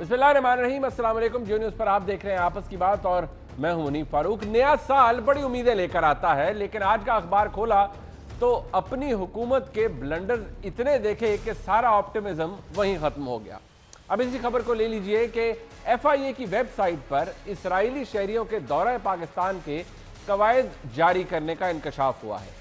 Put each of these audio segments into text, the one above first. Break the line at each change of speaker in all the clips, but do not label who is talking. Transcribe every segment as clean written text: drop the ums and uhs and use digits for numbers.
बिस्मिल्लाहिर्रहमानिर्रहीम, अस्सलाम वालेकुम। जियो न्यूज़ पर आप देख रहे हैं आपस की बात और मैं हूं मुनीफ फारूक। नया साल बड़ी उम्मीदें लेकर आता है, लेकिन आज का अखबार खोला तो अपनी हुकूमत के ब्लंडर इतने देखे कि सारा ऑप्टिमिज्म वहीं खत्म हो गया। अब इसी खबर को ले लीजिए कि FIA की वेबसाइट पर इसराइली शहरियों के दौरा पाकिस्तान के कवायद जारी करने का इंकशाफ हुआ है।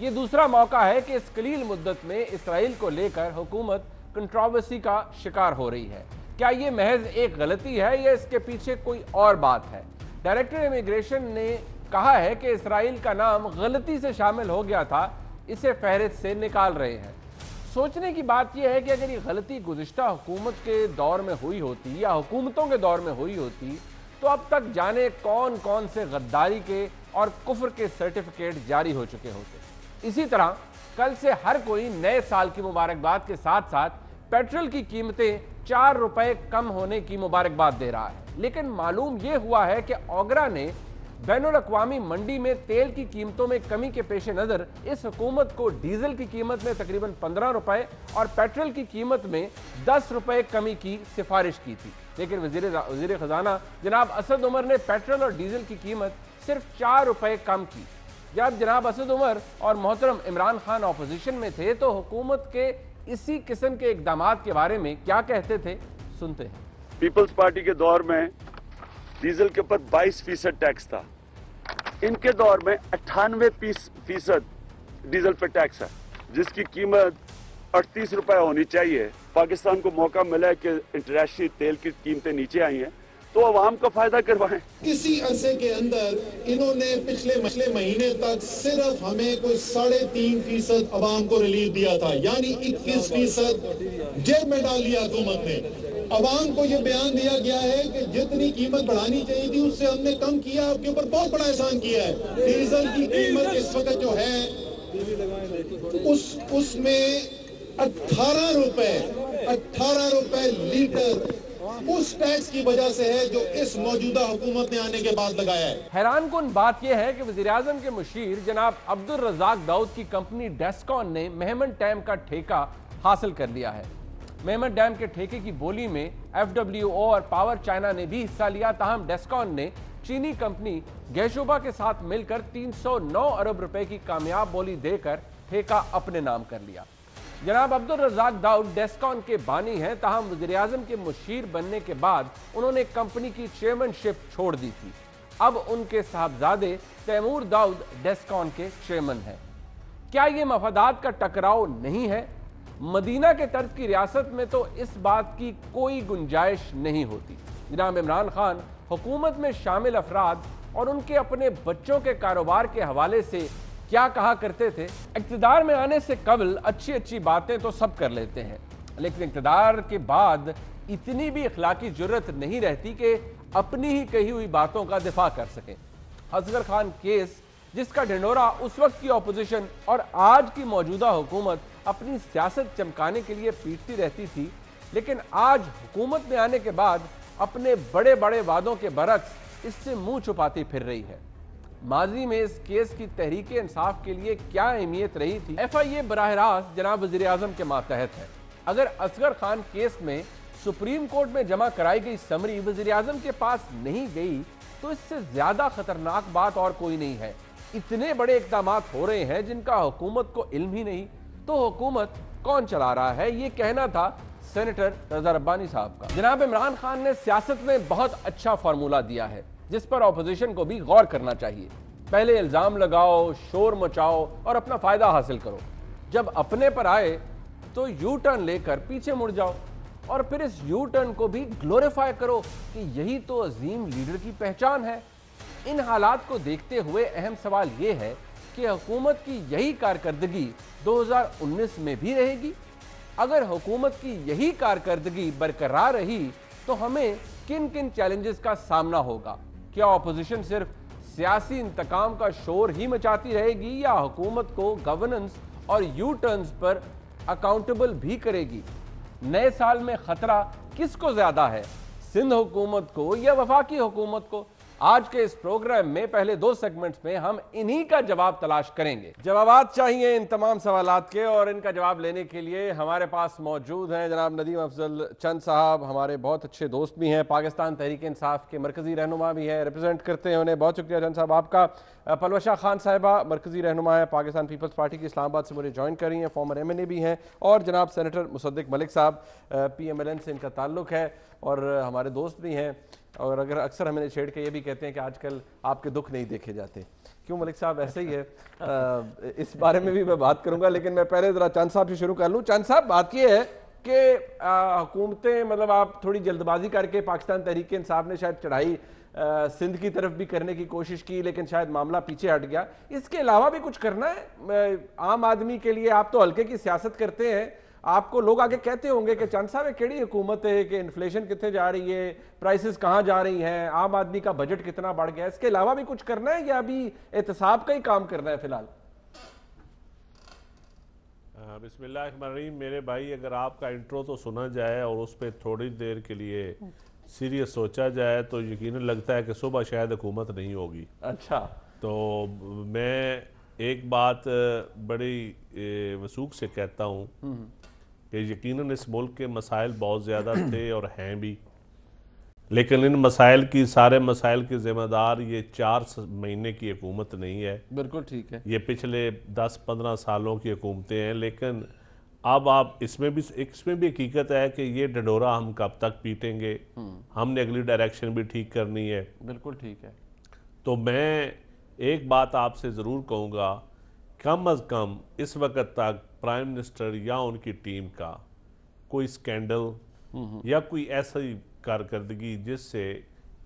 ये दूसरा मौका है कि इस कलील मुद्दत में इसराइल को लेकर हुकूमत कंट्रोवर्सी का शिकार हो रही है। क्या ये महज एक गलती है या इसके पीछे कोई और बात है? डायरेक्टर इमिग्रेशन ने कहा है कि इसराइल का नाम गलती से शामिल हो गया था, इसे फहरिस्त से निकाल रहे हैं। सोचने की बात यह है कि अगर ये गलती गुज़िश्ता हुकूमत के दौर में हुई होती या हुकूमतों के दौर में हुई होती तो अब तक जाने कौन कौन से गद्दारी के और कुफ्र के सर्टिफिकेट जारी हो चुके होते। इसी तरह कल से हर कोई नए साल की मुबारकबाद के साथ साथ पेट्रोल की कीमतें 4 रुपए कम होने की मुबारकबाद दे रहा है। लेकिन मालूम यह हुआ है कि ओगरा ने बैनुल-अक़वामी मंडी में तेल की कीमतों में कमी के पेश नज़र इस हुकूमत को डीजल की कीमत में तकरीबन 15 रुपए और पेट्रोल की कीमत में 10 रुपए कमी की सिफारिश की थी। लेकिन वज़ीर ख़जाना जनाब असद उमर ने पेट्रोल और डीजल की कीमत सिर्फ 4 रुपए कम की। जब जनाब असद उमर और मोहतरम इमरान खान अपोजिशन में थे तो हुकूमत के इसी किस्म के इकदामात के बारे में क्या कहते थे, सुनते हैं।
पीपल्स पार्टी के दौर में डीजल के ऊपर 22% टैक्स था। इनके दौर में 98% डीजल पर टैक्स है, जिसकी कीमत 38 रुपए होनी चाहिए। पाकिस्तान को मौका मिला है कि इंटरनेशनल तेल की कीमतें नीचे आई हैं तो अवाम का फायदा करवाएं।
इसी अरसे के अंदर इन्होंने पिछले महीने तक सिर्फ हमें कोई 3.5% अवाम को रिलीफ दिया था, यानी 21% जेब में डाल दिया हुकूमत ने। अवाम को यह बयान दिया गया है कि जितनी कीमत बढ़ानी चाहिए थी उससे हमने कम किया, आपके ऊपर बहुत बड़ा एहसान किया है। डीजल की कीमत इस वक्त जो है उसमें 18 रुपए लीटर उस टैक्स की वजह से है जो इस मौजूदा हुकूमत ने आने के बाद लगाया है।
हैरान कुन बात यह है कि वज़ीर-ए-आज़म के मुशीर जनाब अब्दुल रज़ाक दाऊद की कंपनी डेस्कॉन ने मेहमन डैम का ठेका हासिल कर लिया है। मेहमन डैम के ठेके की बोली में FWO और पावर चाइना ने भी हिस्सा लिया। ताहम डेस्कॉन ने चीनी कंपनी गैशोबा के साथ मिलकर 309 अरब रुपए की कामयाब बोली देकर ठेका अपने नाम कर लिया। जनाब अब्दुल रज़ाक दाऊद डेस्कॉन के बानी हैं, ताहम वज़ीर-ए-आज़म के मुशीर बनने के बाद उन्होंने कंपनी की चेयरमैनशिप छोड़ दी थी। अब उनके साहबजादे तैमूर दाऊद डेस्कॉन के चेयरमैन हैं। क्या ये मफादात का टकराव नहीं है? मदीना के तर्ज की रियासत में तो इस बात की कोई गुंजाइश नहीं होती। जनाब इमरान खान हुकूमत में शामिल अफराद और उनके अपने बच्चों के कारोबार के हवाले से क्या कहा करते थे, इक़्तिदार में आने से कबल अच्छी अच्छी बातें तो सब कर लेते हैं, लेकिन इक़्तिदार के बाद इतनी भी अखलाकी जुर्रत नहीं रहती कि अपनी ही कही हुई बातों का दिफा कर सकें। असगर खान केस, जिसका ढिंढोरा उस वक्त की अपोजिशन और आज की मौजूदा हुकूमत अपनी सियासत चमकाने के लिए पीटती रहती थी, लेकिन आज हुकूमत में आने के बाद अपने बड़े बड़े वादों के बरक्स इससे मुंह छुपाती फिर रही है। माजी में इस केस की तहरीक इंसाफ के लिए क्या अहमियत रही थी, FIA बराह रास्त जनाब वज़ीर-ए-आज़म के मातहत है। अगर असगर खान केस में सुप्रीम कोर्ट में जमा कराई गई समरी वज़ीर-ए-आज़म के पास नहीं गई तो इससे ज्यादा खतरनाक बात और कोई नहीं है। इतने बड़े इक़दाम हो रहे हैं जिनका हुकूमत को इल्म ही नहीं, तो हुकूमत कौन चला रहा है, ये कहना था सेनेटर रज़ा रब्बानी साहब का। जनाब इमरान खान ने सियासत में बहुत अच्छा फार्मूला दिया है जिस पर अपोजिशन को भी गौर करना चाहिए। पहले इल्जाम लगाओ, शोर मचाओ और अपना फायदा हासिल करो। जब अपने पर आए तो यू टर्न लेकर पीछे मुड़ जाओ और फिर इस यू टर्न को भी ग्लोरीफाई करो कि यही तो अजीम लीडर की पहचान है। इन हालात को देखते हुए अहम सवाल ये है कि हुकूमत की यही कारकर्दगी 2019 में भी रहेगी। अगर हुकूमत की यही कारकर्दगी बरकरार रही तो हमें किन किन चैलेंजेस का सामना होगा? क्या अपोजिशन सिर्फ सियासी इंतकाम का शोर ही मचाती रहेगी या हुकूमत को गवर्नेंस और यू टर्न्स पर अकाउंटेबल भी करेगी? नए साल में खतरा किसको ज्यादा है, सिंध हुकूमत को या वफाकी हुकूमत को? आज के इस प्रोग्राम में पहले 2 सेगमेंट्स में हम इन्हीं का जवाब तलाश करेंगे। जवाबात चाहिए इन तमाम सवालात के, और इनका जवाब लेने के लिए हमारे पास मौजूद हैं जनाब नदीम अफजल चंद साहब, हमारे बहुत अच्छे दोस्त भी हैं, पाकिस्तान तहरीक इंसाफ के मरकजी रहनुमा भी हैं, रिप्रेजेंट करते हैं उन्हें। बहुत शुक्रिया चंद साहब आपका। पलवशा खान साहिबा मरकजी रहनुमा है पाकिस्तान पीपल्स पार्टी की, इस्लामाबाद से मुझे ज्वाइन कर रही हैं, फॉर्मर MNA भी हैं, और जनाब सेनेटर मुसद्दिक मलिक साहब PMLN से इनका ताल्लुक है और हमारे दोस्त भी हैं। और अगर अक्सर हमें छेड़ के ये भी कहते हैं कि आजकल आपके दुख नहीं देखे जाते, क्यों मलिक साहब ऐसे ही है? इस बारे में भी मैं बात करूंगा, लेकिन मैं पहले ज़रा चंद साहब से शुरू कर लूँ। चंद साहब, बात ये है कि हुकूमतें, मतलब आप थोड़ी जल्दबाजी करके, पाकिस्तान तहरीक इंसाफ ने शायद चढ़ाई सिंध की तरफ भी करने की कोशिश की, लेकिन शायद मामला पीछे हट गया। इसके अलावा भी कुछ करना है आम आदमी के लिए? आप तो हल्के की सियासत करते हैं, आपको लोग आगे कहते होंगे कि चंद साहब केड़ी हुकूमत है, कि इन्फ्लेशन कितने जा रही है, प्राइसेस कहाँ जा रही हैं, आम आदमी का बजट कितना बढ़ गया। इसके अलावा भी कुछ करना है या अभी एहतसाब का ही काम करना है फिलहाल?
बिस्मिल्लाहिर्रहमानिर्रहीम। मेरे भाई, अगर आपका इंट्रो तो सुना जाए और उस पर थोड़ी देर के लिए सीरियस सोचा जाए तो यकीनन लगता है कि सुबह शायद हुकूमत नहीं होगी।
अच्छा, तो
मैं एक बात बड़ी वसूख से कहता हूँ कि यकीनन इस मुल्क के मसाइल बहुत ज़्यादा थे और हैं भी, लेकिन इन मसाइल की, सारे मसाइल के ज़िम्मेदार ये 4 महीने की हुकूमत नहीं है।
बिल्कुल ठीक है,
ये पिछले 10-15 सालों की हुकूमतें हैं। लेकिन अब आप इसमें भी हकीकत है कि ये डंडोरा हम कब तक पीटेंगे, हमने अगली डायरेक्शन भी ठीक करनी है।
बिल्कुल ठीक है।
तो मैं एक बात आपसे ज़रूर कहूँगा, कम अज़ कम इस वक्त तक प्राइम मिनिस्टर या उनकी टीम का कोई स्कैंडल या कोई ऐसी कारकर्दगी जिससे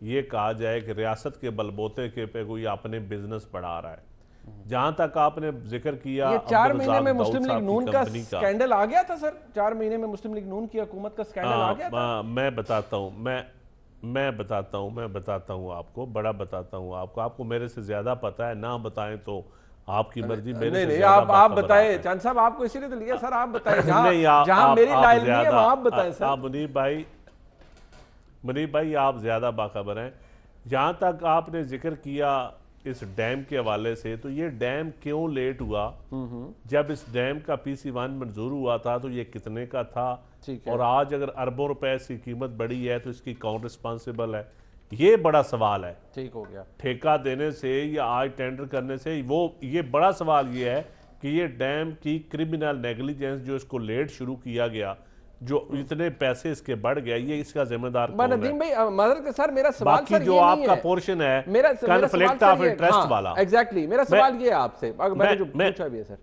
ये कहा जाए कि रियासत के बलबोते के पे कोई अपने बिजनेस बढ़ा रहा है। जहां तक आपने जिक्र किया,
ये 4 महीने में मुस्लिम लीग नून का स्कैंडल आ गया था सर। 4 महीने में मुस्लिम लीग नून की हुकूमत का स्कैंडल आ गया था।
मैं बताता हूँ, मैं बताता हूँ आपको, बड़ा बताता हूँ आपको मेरे से ज्यादा पता है, ना बताएं तो आपकी मर्जी। मेरे
नहीं, आप बताएं चंद साहब, आपको इसीलिए तो लिया सर, आप बताएं। जहां मेरी डायल नहीं है वहां आप बताएं सर।
मुनीब भाई आप ज्यादा बाखबर हैं। जहां तक आपने जिक्र किया इस डैम के हवाले से, तो ये डैम क्यों लेट हुआ? जब इस डैम का PC1 मंजूर हुआ था तो ये कितने का था? और आज अगर अरबों रुपए इसकी कीमत बढ़ी है तो इसकी कौन रिस्पॉन्सिबल है? ये बड़ा सवाल है।
ठीक हो गया।
ठेका देने से या आज टेंडर करने से, ये बड़ा सवाल ये है कि ये डैम की क्रिमिनल नेग्लिजेंस, जो इसको लेट शुरू किया गया, जो इतने पैसे इसके बढ़ गए, ये इसका जिम्मेदार कौन है?
नदीम भाई, मदद सर, मेरा सवाल
बाकी सर, जो आपका पोर्शन है कन्फ्लिक्ट ऑफ इंटरेस्ट वाला,
एग्जैक्टली मेरा सवाल ये है आपसे, मैंने जो पूछा भी है सर।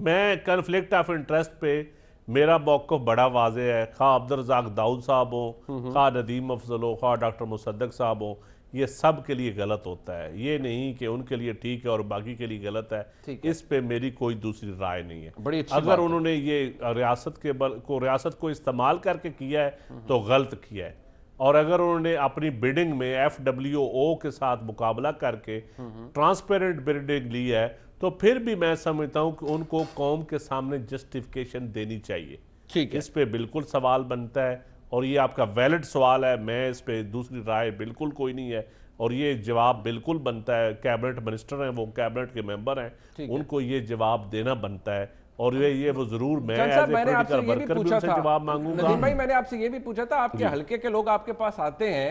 मैं कन्फ्लिक्ट ऑफ इंटरेस्ट पे मेरा मौक़िफ़ बड़ा वाज़ेह है। खा अब्दुल रज़ाक दाऊद साहब हो, खा नदीम अफजल हो, खा डॉक्टर मुसद्दक साहब हो, ये सब के लिए गलत होता है। ये नहीं कि उनके लिए ठीक है और बाकी के लिए गलत है। इस पे मेरी कोई दूसरी राय नहीं है। अगर उन्होंने ये रियासत को इस्तेमाल करके किया है तो गलत किया है, और अगर उन्होंने अपनी बिडिंग में FWO के साथ मुकाबला करके ट्रांसपेरेंट बिडिंग ली है तो फिर भी मैं समझता हूं कि उनको कौम के सामने जस्टिफिकेशन देनी चाहिए।
ठीक है,
इस पे बिल्कुल सवाल बनता है और ये आपका वैलिड सवाल है। मैं इस पे दूसरी राय बिल्कुल कोई नहीं है और ये जवाब बिल्कुल बनता है। कैबिनेट मिनिस्टर हैं, वो कैबिनेट के मेंबर हैं, उनको ये जवाब देना बनता है और ये वो जरूर मैं एज ए पॉलिटिकल वर्कर भी उनसे जवाब मांगूंगा।
भाई, मैंने आपसे ये भी पूछा था, आपके हल्के के लोग आपके पास आते हैं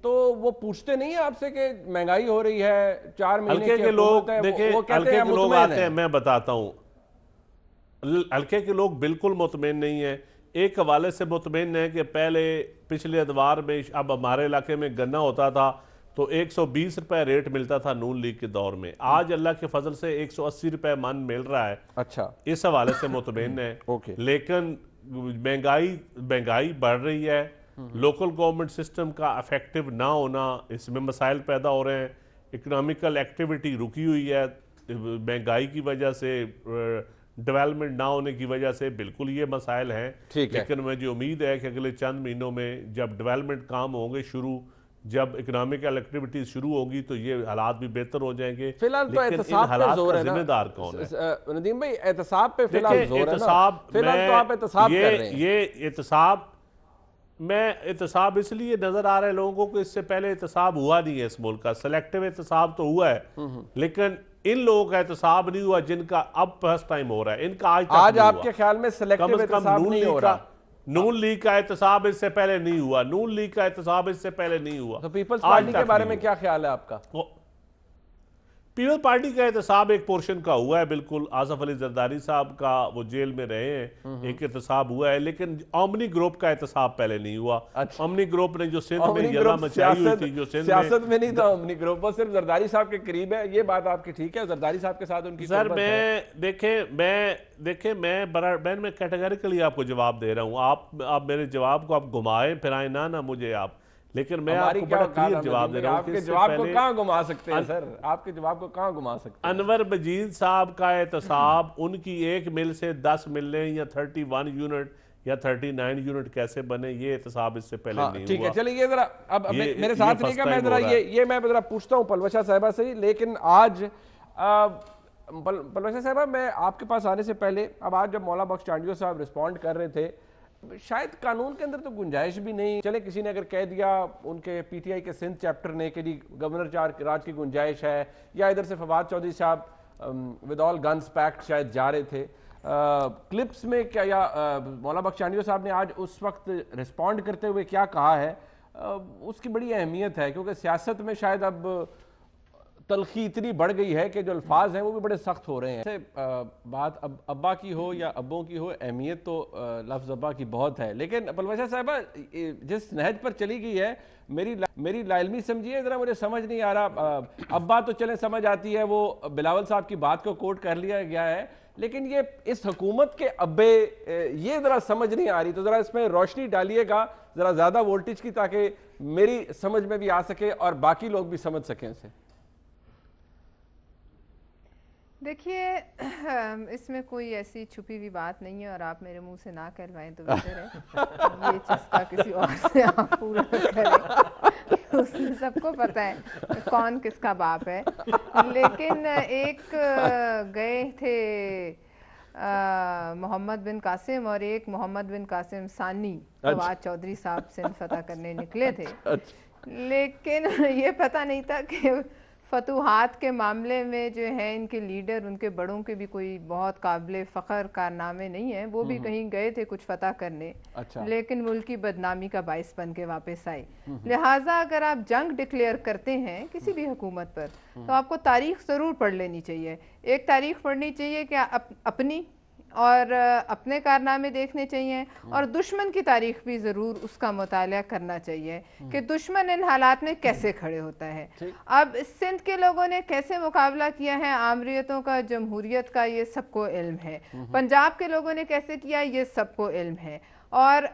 तो वो पूछते नहीं है आपसे कि महंगाई हो रही है, 4 महीने
के लोग, देखिए हल्के के लोग आते हैं, मैं बताता हूँ, हल्के के लोग बिल्कुल मुतमईन नहीं है। एक हवाले से मुतमईन है कि पहले पिछले अदवार में, अब हमारे इलाके में गन्ना होता था तो 120 रुपए रेट मिलता था नून लीग के दौर में, आज अल्लाह के फजल से 180 रुपए मन मिल रहा है।
अच्छा,
इस हवाले से मुतमईन है। लेकिन महंगाई बढ़ रही है, लोकल गवर्नमेंट सिस्टम का इफेक्टिव ना होना, इसमें मसाइल पैदा हो रहे हैं। इकोनॉमिकल एक्टिविटी रुकी हुई है महंगाई की वजह से, डेवलपमेंट ना होने की वजह से, बिल्कुल ये मसाइल हैं। लेकिन मुझे उम्मीद है कि अगले चंद महीनों में जब डेवलपमेंट काम होंगे शुरू, जब इकोनॉमिकल एक्टिविटीज शुरू होगी तो ये हालात भी बेहतर हो जाएंगे।
फिलहाल तो एहतसाब पे जोर है ना,
जिम्मेदार कौन है?
नदीम भाई, एहतसाब पे फिलहाल जोर है ना, फिलहाल तो आप एहतसाब कर रहे हैं।
ये एहतसाब मैं एहतसाब इसलिए नजर आ रहे हैं लोगों को, इससे पहले एहतसाब हुआ नहीं है इस मुल्क का। सेलेक्टिव एहतसाब तो हुआ है, लेकिन इन लोगों का एहतसाब नहीं हुआ जिनका अब फर्स्ट टाइम हो रहा है। इनका आज तक
आज
नहीं
आपके
हुआ।
ख्याल में सिलेक्टिव एहतसाब नहीं हो रहा?
नून लीग का एहतसाब इससे पहले नहीं हुआ, नून लीग का एहतसाब इससे पहले नहीं हुआ।
तो पीपल्स पार्टी के बारे में क्या ख्याल है आपका?
पीपल्स पार्टी का एहतसाब एक पोर्शन का हुआ है, बिल्कुल। आसफ अली जरदारी साहब का वो जेल में रहे हैं, एक एहतसाब हुआ है, लेकिन ओमनी ग्रुप का एहतसाब पहले नहीं हुआ।
अच्छा।
ओमनी ग्रुप ने जो सिंध में यला मचाई हुई थी, जो
सियासत में नहीं था ओमनी ग्रुप, वो सिर्फ जरदारी साहब के करीब है। ये बात आपकी ठीक है, जरदारी साहब के साथ उनकी
सर मैं कैटेगरिकली आपको जवाब दे रहा हूँ। आप मेरे जवाब को आप घुमाएं फिराएं ना मुझे आप, लेकिन मैं आपको बड़ा क्लियर जवाब दे रहा हूँ।
आपके जवाब को कहाँ घुमा सकते हैं सर? आपके जवाब को कहाँ घुमा सकते हैं?
अनवर मजीद साहब का एहतसाब उनकी एक मिल से 10 मिलें या 31 यूनिट या 39 यूनिट कैसे बने, ये एहतसाब इससे पहले नहीं
ठीक
हुआ।
है, चलिए ये जरा अब मेरे साथ नहीं का मैं जरा ये मैं जरा पूछता हूँ पलवशा साहिबा से ही। लेकिन आज पलवशा साहिबा, मैं आपके पास आने से पहले, अब आज जब मौला बख्श टांडियो साहब रिस्पॉन्ड कर रहे थे, शायद कानून के अंदर तो गुंजाइश भी नहीं, चले किसी ने अगर कह दिया उनके पीटीआई के सिंध चैप्टर ने कि जी गवर्नर राज की गुंजाइश है, या इधर से फवाद चौधरी साहब विद ऑल गन्स पैक्ट शायद जा रहे थे क्लिप्स में क्या, या मौला बख्श टांडियो साहब ने आज उस वक्त रिस्पॉन्ड करते हुए क्या कहा है, उसकी बड़ी अहमियत है, क्योंकि सियासत में शायद अब तलखी इतनी बढ़ गई है कि जो अल्फाज हैं वो भी बड़े सख्त हो रहे हैं। बात अब अब्बा की हो या अब्बों की हो, अहमियत तो लफ्ज़ अब्बा की बहुत है, लेकिन पलवशा साहिबा जिस नहज पर चली गई है, मेरी लाइलमी समझिए ज़रा, मुझे समझ नहीं आ रहा। अब्बा तो चले समझ आती है, वो बिलावल साहब की बात को कोट कर लिया गया है, लेकिन ये इस हुकूमत के अब्बे, ये ज़रा समझ नहीं आ रही। तो ज़रा इसमें रोशनी डालिएगा ज़रा ज़्यादा वोल्टेज की, ताकि मेरी समझ में भी आ सके और बाकी लोग भी समझ सकें इसे।
देखिए, इसमें कोई ऐसी छुपी हुई बात नहीं है, और आप मेरे मुंह से ना कहलवाएं तो बेहतर है। ये चस्का किसी और से आप पूरा करें, उसमें सबको पता है कौन किसका बाप है। लेकिन एक गए थे मोहम्मद बिन कासिम और एक मोहम्मद बिन कासिम सानी, फवाद चौधरी साहब सिंध फतह करने निकले थे, लेकिन ये पता नहीं था कि फतूहात के मामले में जो है इनके लीडर, उनके बड़ों के भी कोई बहुत काबिल फ़ख्र कारनामे नहीं है। वो भी कहीं गए थे कुछ फतह करने, अच्छा। लेकिन मुल्क की बदनामी का बाइस बन के वापस आए। लिहाजा अगर आप जंग डिक्लेयर करते हैं किसी भी हुकूमत पर, तो आपको तारीख ज़रूर पढ़ लेनी चाहिए। एक तारीख पढ़नी चाहिए कि अपनी और अपने कारनामे देखने चाहिए, और दुश्मन की तारीख भी ज़रूर उसका मुताला करना चाहिए कि दुश्मन इन हालात में कैसे खड़े होता है। अब सिंध के लोगों ने कैसे मुकाबला किया है आमरीतों का, जमहूरियत का, ये सबको इल्म है। पंजाब के लोगों ने कैसे किया, ये सबको इल्म है। और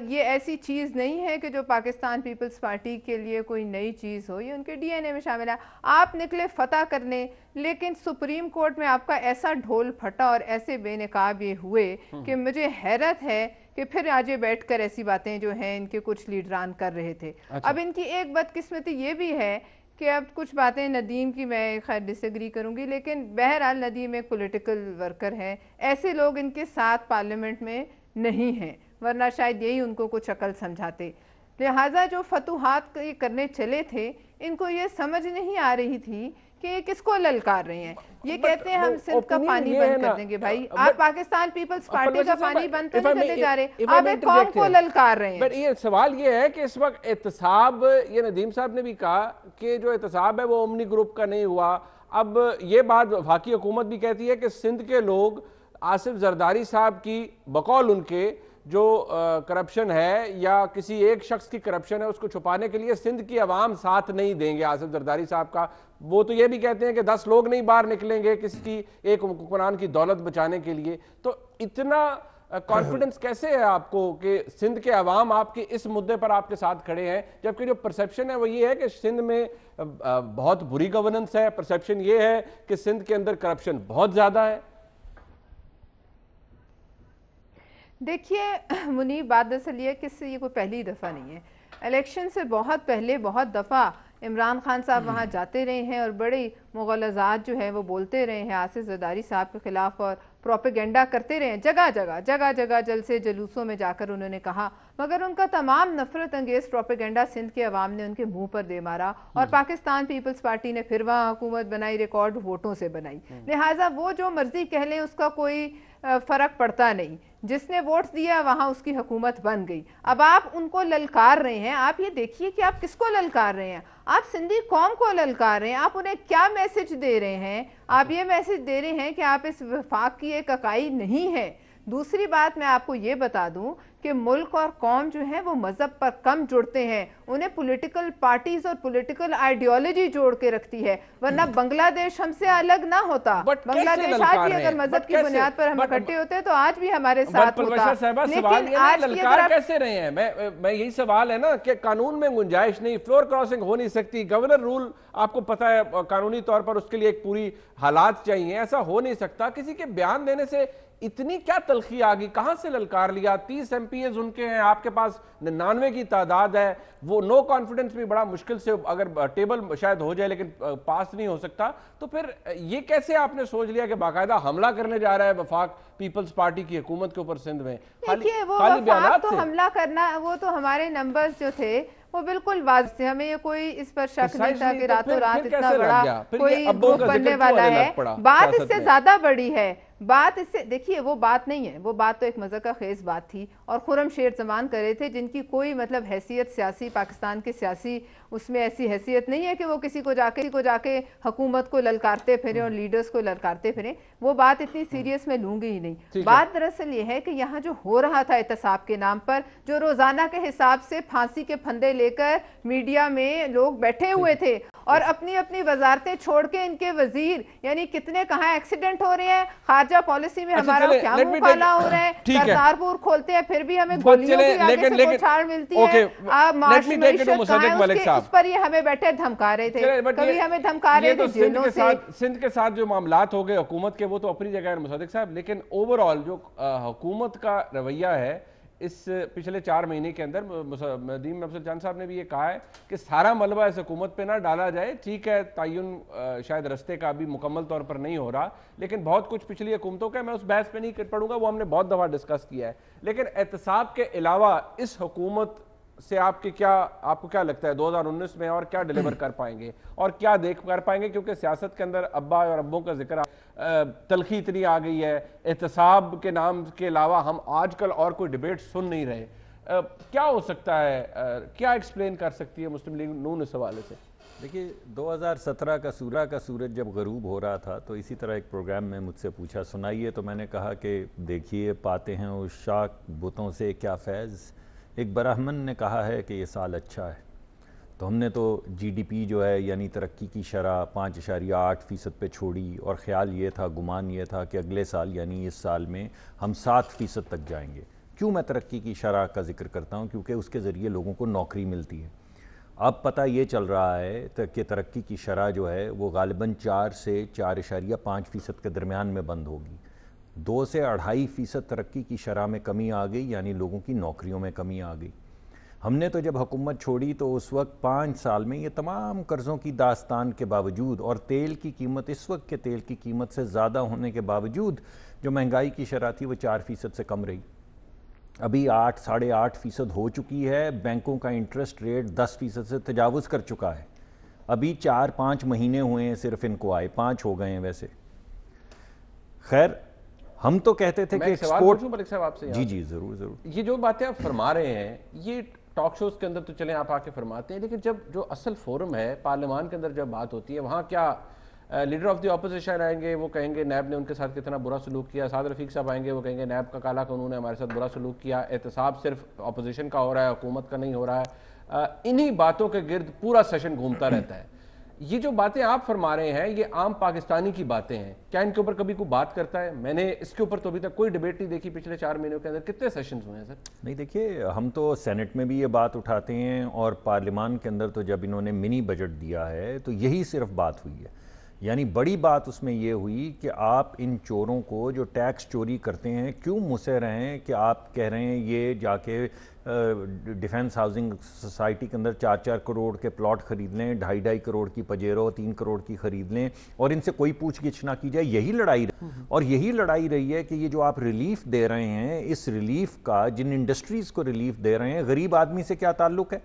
ये ऐसी चीज़ नहीं है कि जो पाकिस्तान पीपल्स पार्टी के लिए कोई नई चीज़ हो, ये उनके डीएनए में शामिल है। आप निकले फतह करने, लेकिन सुप्रीम कोर्ट में आपका ऐसा ढोल फटा और ऐसे बेनकाब ये हुए कि मुझे हैरत है कि फिर आज बैठकर ऐसी बातें जो हैं इनके कुछ लीडरान कर रहे थे। अच्छा। अब इनकी एक बदकिस्मती ये भी है कि अब कुछ बातें नदीम की मैं खैर डिसएग्री करूँगी, लेकिन बहरहाल नदीम एक पॉलिटिकल वर्कर हैं, ऐसे लोग इनके साथ पार्लियामेंट में नहीं हैं, वरना शायद यही उनको कुछ अकल समझाते। लिहाजा जो फतूहात करने चले थे, इनको ये समझ नहीं आ रही थी कि किसको ललकार रहे हैं। ये कहते हैं हम सिंध का पानी बंद कर देंगे। भाई, आप पाकिस्तान पीपल्स पार्टी का पानी बंद तो नहीं करने जा रहे, आप एक कौम को ललकार रहे हैं।
बट ये सवाल ये है कि इस वक्त एहतसाब, ये नदीम साहब ने भी कहा कि जो एहतसाब है वो ओमनी ग्रुप का नहीं हुआ। अब ये बात वफाकी हुकूमत भी कहती है कि सिंध के लोग आसिफ जरदारी साहब की बकौल उनके जो करप्शन है या किसी एक शख्स की करप्शन है उसको छुपाने के लिए सिंध की आवाम साथ नहीं देंगे आसिफ जरदारी साहब का। वो तो ये भी कहते हैं कि 10 लोग नहीं बाहर निकलेंगे किसी एक हुक्मरान की दौलत बचाने के लिए। तो इतना कॉन्फिडेंस कैसे है आपको कि सिंध के अवाम आपके इस मुद्दे पर आपके साथ खड़े हैं, जबकि जो परसेप्शन है वो ये है कि सिंध में बहुत बुरी गवर्नेंस है, परसेप्शन ये है कि सिंध के अंदर करप्शन बहुत ज़्यादा है।
देखिए मुनीब, बात दरअसल ये कि ये कोई पहली दफ़ा नहीं है। इलेक्शन से बहुत पहले बहुत दफ़ा इमरान खान साहब वहाँ जाते रहे हैं और बड़ी मुग़लज़ात जो है वो बोलते रहे हैं आसिफ ज़रदारी साहब के ख़िलाफ़ और प्रोपेगेंडा करते रहे हैं, जगह जगह जलसे जुलूसों में जाकर उन्होंने कहा, मगर उनका तमाम नफरत अंगेज़ प्रोपेगेंडा सिंध के अवाम ने उनके मुंह पर दे मारा और पाकिस्तान पीपल्स पार्टी ने फिर वहाँ हुकूमत बनाई, रिकॉर्ड वोटों से बनाई। लिहाजा वो जो मर्जी कह लें उसका कोई फ़र्क पड़ता नहीं, जिसने वोट दिया वहाँ उसकी हुकूमत बन गई। अब आप उनको ललकार रहे हैं, आप ये देखिए कि आप किसको ललकार रहे हैं, आप सिंधी कौम को ललकार रहे हैं, आप उन्हें क्या मैसेज दे रहे हैं? आप ये मैसेज दे रहे हैं कि आप इस वफाक की एक इकाई नहीं है। दूसरी बात मैं आपको ये बता दूं कि मुल्क और कौम जो है वो मजहब पर कम जुड़ते हैं, उन्हें पॉलिटिकल पार्टीज और पॉलिटिकल आइडियोलॉजी जोड़ के रखती है, वरना बांग्लादेश हमसे अलग ना होता। बांग्लादेश आज भी अगर मजहब की बुनियाद पर हम इकट्ठे होते तो आज भी हमारे साथ होता।
लेकिन आज ललकार कैसे रहे हैं? मैं यही सवाल है ना कि कानून में गुंजाइश नहीं, फ्लोर क्रॉसिंग हो नहीं सकती, गवर्नर रूल आपको पता है कानूनी तौर पर उसके लिए एक पूरी हालात चाहिए, ऐसा हो नहीं सकता। किसी के बयान देने से इतनी क्या तलखी आ गई? कहां से ललकार लिया? 30 MPs उनके हैं, आपके पास 99 की तादाद है, वो नो कॉन्फिडेंस भी बड़ा मुश्किल से अगर टेबल शायद हो जाए लेकिन पास नहीं हो सकता। तो फिर ये कैसे आपने सोच लिया कि बाकायदा हमला करने जा रहा है वफाक पीपल्स पार्टी की हुकूमत के ऊपर सिंध में?
देखिए वो वफाक तो हमला करना, वो तो हमारे नंबर्स जो थे वो बिल्कुल वाज़ थे, हमें ये कोई इस पर शक नहीं था कि रातों रात इतना बड़ा कोई ग्रुप बनने वाला है। बात इससे ज्यादा बड़ी है, बात इससे, देखिए वो बात नहीं है, वो बात तो एक मज़ाक़ खेज बात थी और खुर्रम शेर जमान कर रहे थे जिनकी कोई मतलब हैसियत सियासी पाकिस्तान के सियासी उसमें ऐसी हैसियत नहीं है कि वो किसी को जाके हुकूमत को ललकारते फिरें और लीडर्स को ललकारते फिरें। वो बात इतनी सीरियस में लूंगी ही नहीं। बात दरअसल ये है कि यहाँ जो हो रहा था एहतसाब के नाम पर, जो रोजाना के हिसाब से फांसी के फंदे लेकर मीडिया में लोग बैठे हुए थे और अपनी अपनी वजारतें छोड़ के इनके वजीर, यानी कितने कहाँ एक्सीडेंट हो रहे हैं, खारजा पॉलिसी में हमारा क्या मुंह काला हो रहा है, करतारपुर खोलते हैं फिर भी हमें गोलियों की आगे से बौछार मिलती है, उस पर ये हमें बैठे धमका रहे थे, कभी हमें धमका रहे थे जेलों से।
सिंध के साथ जो मामलात हो गए हुकूमत के वो तो अपनी जगह है मुसद्दिक साहब, लेकिन ओवरऑल जो हुकूमत का रवैया है इस पिछले 4 महीने के अंदर, नदीम अफजल जान साहब ने भी ये कहा है कि सारा मलबा इस हुकूमत पे ना डाला जाए। ठीक है, तयन शायद रस्ते का अभी मुकम्मल तौर पर नहीं हो रहा, लेकिन बहुत कुछ पिछली हुकूमतों का, मैं उस बहस पे नहीं कर पड़ूंगा, वो हमने बहुत दफ़ा डिस्कस किया है। लेकिन एहतसाब के अलावा इस हुकूमत से आपको क्या लगता है 2019 में और क्या डिलीवर कर पाएंगे और क्या देख कर पाएंगे? क्योंकि सियासत के अंदर अब्बा और अब्बों का जिक्र, तलखी इतनी आ गई है, एहतसाब के नाम के अलावा हम आजकल और कोई डिबेट सुन नहीं रहे। क्या हो सकता है, क्या एक्सप्लेन कर सकती है मुस्लिम लीग नून इस हवाले से?
देखिए 2017 का सूरज जब गरूब हो रहा था तो इसी तरह एक प्रोग्राम में मुझसे पूछा सुनाइए, तो मैंने कहा कि देखिए पाते हैं उस शाक बुतों से क्या फैज़। एक ब्राह्मण ने कहा है कि ये साल अच्छा है, तो हमने तो GDP जो है यानी तरक्की की शरह 5.8% पे छोड़ी और ख़्याल ये था, गुमान ये था कि अगले साल यानी इस साल में हम 7% तक जाएंगे। क्यों मैं तरक्की की शरह का जिक्र करता हूँ? क्योंकि उसके ज़रिए लोगों को नौकरी मिलती है। अब पता ये चल रहा है कि तरक्की की शरह जो है वो गालिबन 4 से 4.5% के दरमियान में बंद होगी। 2 से 2.5% तरक्की की शरह में कमी आ गई, यानी लोगों की नौकरियों में कमी आ गई। हमने तो जब हुकूमत छोड़ी तो उस वक्त 5 साल में ये तमाम कर्ज़ों की दास्तान के बावजूद और तेल की कीमत इस वक्त के तेल की कीमत से ज़्यादा होने के बावजूद जो महंगाई की शरह थी वो 4% से कम रही। अभी 8-8.5% हो चुकी है। बैंकों का इंटरेस्ट रेट 10% से तजावुज़ कर चुका है। अभी 4-5 महीने हुए हैं सिर्फ इनको आए, 5 हो गए हैं वैसे। खैर, हम तो कहते थे कि एक्सपोर्ट।
मलिक साहब आपसे
जी जरूर।
ये जो बातें आप फरमा रहे हैं ये टॉक शोज के अंदर तो चले आप आके फरमाते हैं, लेकिन जब जो असल फोरम है पार्लियामान के अंदर जब बात होती है, वहाँ क्या लीडर ऑफ द ऑपोजिशन आएंगे, वो कहेंगे नैब ने उनके साथ कितना बुरा सलूक किया। साद रफीक साहब आएंगे, वो कहेंगे नैब का काला कानून है, हमारे साथ बुरा सलूक किया। एहतसाब सिर्फ ऑपोजिशन का हो रहा है, हुकूमत का नहीं हो रहा है। इन्हीं बातों के गिर्द पूरा सेशन घूमता रहता है। ये जो बातें आप फरमा रहे हैं ये आम पाकिस्तानी की बातें हैं, क्या इनके ऊपर कभी कोई बात करता है? मैंने इसके ऊपर तो अभी तक कोई डिबेट नहीं देखी पिछले 4 महीनों के अंदर। कितने सेशंस हुए हैं सर?
नहीं, देखिए हम तो सेनेट में भी ये बात उठाते हैं और पार्लियामान के अंदर तो जब इन्होंने मिनी बजट दिया है तो यही सिर्फ बात हुई है यानी बड़ी बात उसमें ये हुई कि आप इन चोरों को जो टैक्स चोरी करते हैं क्यों मुसे रहे हैं कि आप कह रहे हैं ये जाके डिफेंस हाउसिंग सोसाइटी के अंदर 4-4 करोड़ के प्लॉट खरीद लें, 2.5 करोड़ की पजेरो 3 करोड़ की खरीद लें और इनसे कोई पूछगिछ ना की जाए। यही लड़ाई और यही लड़ाई रही है कि ये जो आप रिलीफ दे रहे हैं, इस रिलीफ का जिन इंडस्ट्रीज को रिलीफ दे रहे हैं, गरीब आदमी से क्या ताल्लुक है?